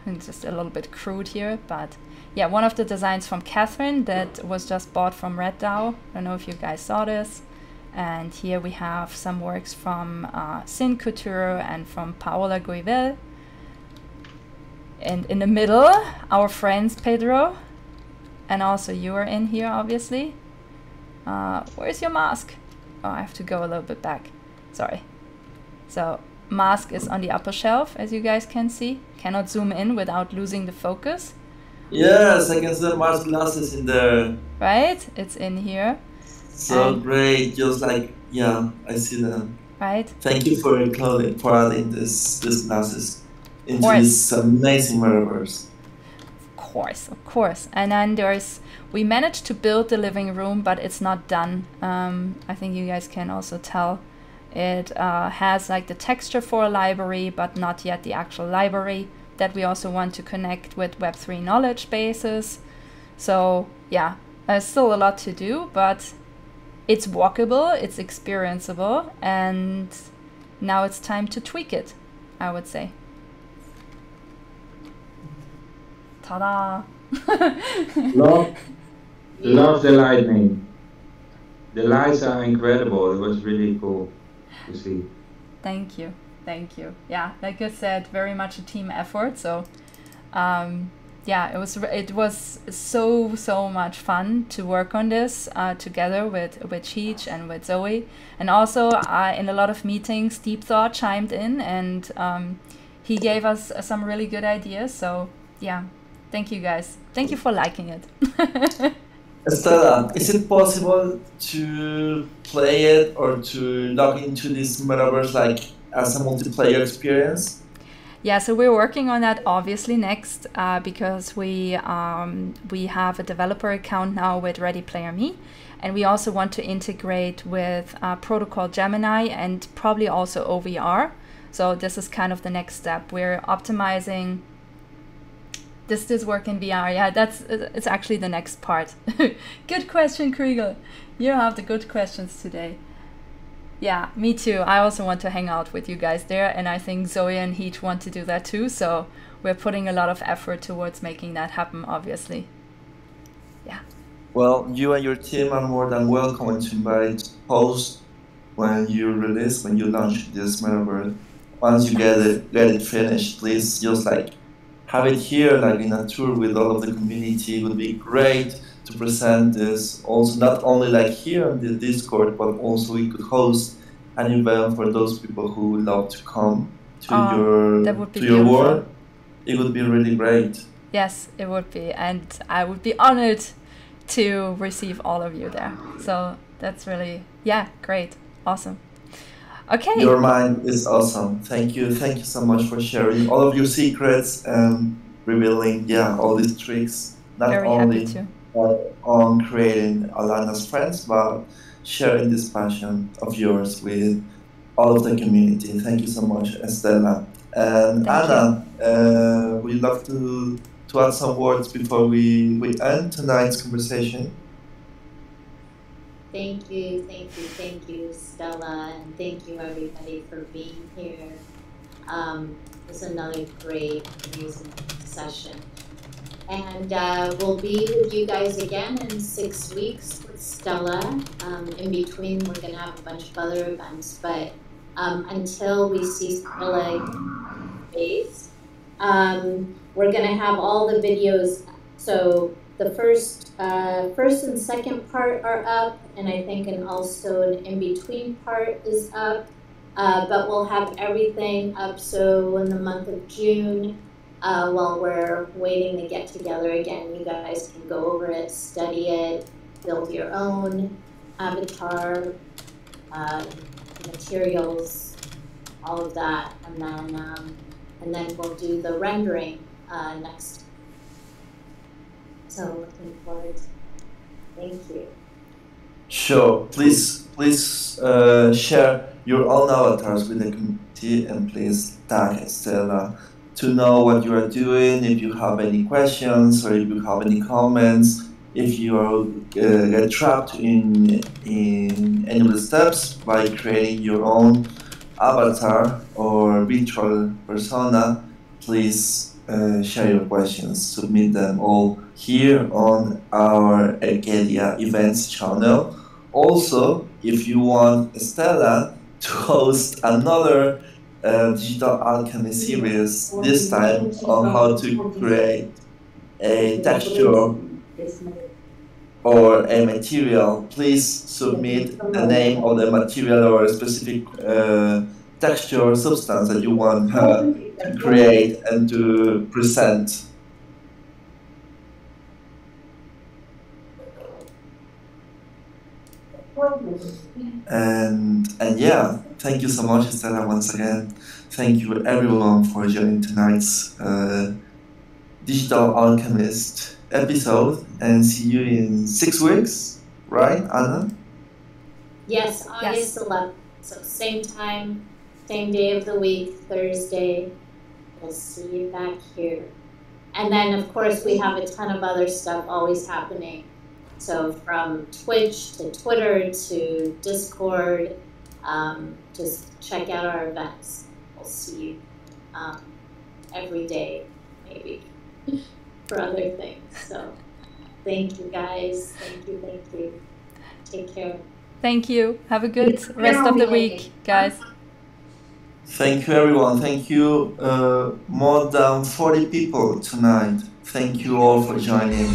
And just a little bit crude here, but yeah, one of the designs from Catherine that was just bought from Red DAO. I don't know if you guys saw this. And here we have some works from Sin Couture and from Paola Guivel. And in the middle, our friends Pedro. And also you are in here, obviously. Where's your mask? Oh, I have to go a little bit back. Sorry. So, mask is on the upper shelf, as you guys can see. Cannot zoom in without losing the focus. Yes, I can see the mask glasses in there. Right? It's in here. So great, just like, yeah, I see them. Right? Thank you for adding this glasses into this amazing metaverse. Of course. And then we managed to build the living room, but it's not done. I think you guys can also tell. It has like the texture for a library, but not yet the actual library that we also want to connect with Web3 knowledge bases. So yeah, there's still a lot to do, but it's walkable, it's experienceable, and now it's time to tweak it, I would say. Ta-da! Love the lightning. The lights are incredible. It was really cool to see. Thank you. Yeah, like I said, very much a team effort. So, yeah, it was so much fun to work on this together with Cheech and with Zoe, and also in a lot of meetings, Deep Thought chimed in and he gave us some really good ideas. So yeah, thank you guys. Thank you for liking it. Stella, is it possible to play it or to log into this metaverse like as a multiplayer experience? Yeah, so we're working on that obviously next because we have a developer account now with Ready Player Me, and we also want to integrate with Protocol Gemini and probably also OVR. So this is kind of the next step. We're optimizing. This work in VR? Yeah, it's actually the next part. Good question, Kriegel. You have the good questions today. Yeah, me too. I also want to hang out with you guys there, and I think Zoe and Heat want to do that too. So we're putting a lot of effort towards making that happen, obviously. Yeah. Well, you and your team are more than welcome to invite hosts when you launch this metaverse. Once you get it finished, please just like have it here, like in a tour with all of the community. It would be great to present this. Also, not only like here on the Discord, but also we could host an event for those people who would love to come to your work. It would be really great. Yes, it would be, and I would be honored to receive all of you there. So that's really, yeah, great, awesome. Okay. Your mind is awesome. Thank you so much for sharing all of your secrets and revealing, all these tricks. Not Very only happy to. On creating Alana's friends, but sharing this passion of yours with all of the community. Thank you so much, Stella. And Anna, we'd love to add some words before we end tonight's conversation. Thank you, Stella, and thank you everybody for being here. It was another great, amazing session. And we'll be with you guys again in 6 weeks with Stella. In between, we're going to have a bunch of other events, but until we see Stella face, we're going to have all the videos. So the first and second part are up, and I think also an in-between part is up. But we'll have everything up. So in the month of June, while we're waiting to get together again, you guys can go over it, study it, build your own avatar, materials, all of that, and then we'll do the rendering next. So looking forward to it. Thank you. Sure. Please share your own avatars with the community, and please tag Stella to know what you are doing, if you have any questions or if you have any comments, if you are get trapped in any of the steps by creating your own avatar or virtual persona, please share your questions, submit them all here on our Arcadia events channel. Also, if you want Stella to host another Digital Alchemist series, this time on how to create a texture or a material, please submit the name of the material or a specific texture or substance that you want her to create and to present. And yeah, thank you so much, Stella, once again. Thank you everyone for joining tonight's Digital Alchemist episode, and see you in 6 weeks, right, Anna? Yes, August 11th. So same time, same day of the week, Thursday. We'll see you back here. And then, of course, we have a ton of other stuff always happening. So from Twitch to Twitter to Discord, just check out our events. We'll see you every day, maybe, for other things. So thank you, guys. Thank you. Take care. Thank you. Have a good rest of the week, guys. Thank you, everyone. Thank you. More than 40 people tonight. Thank you all for joining.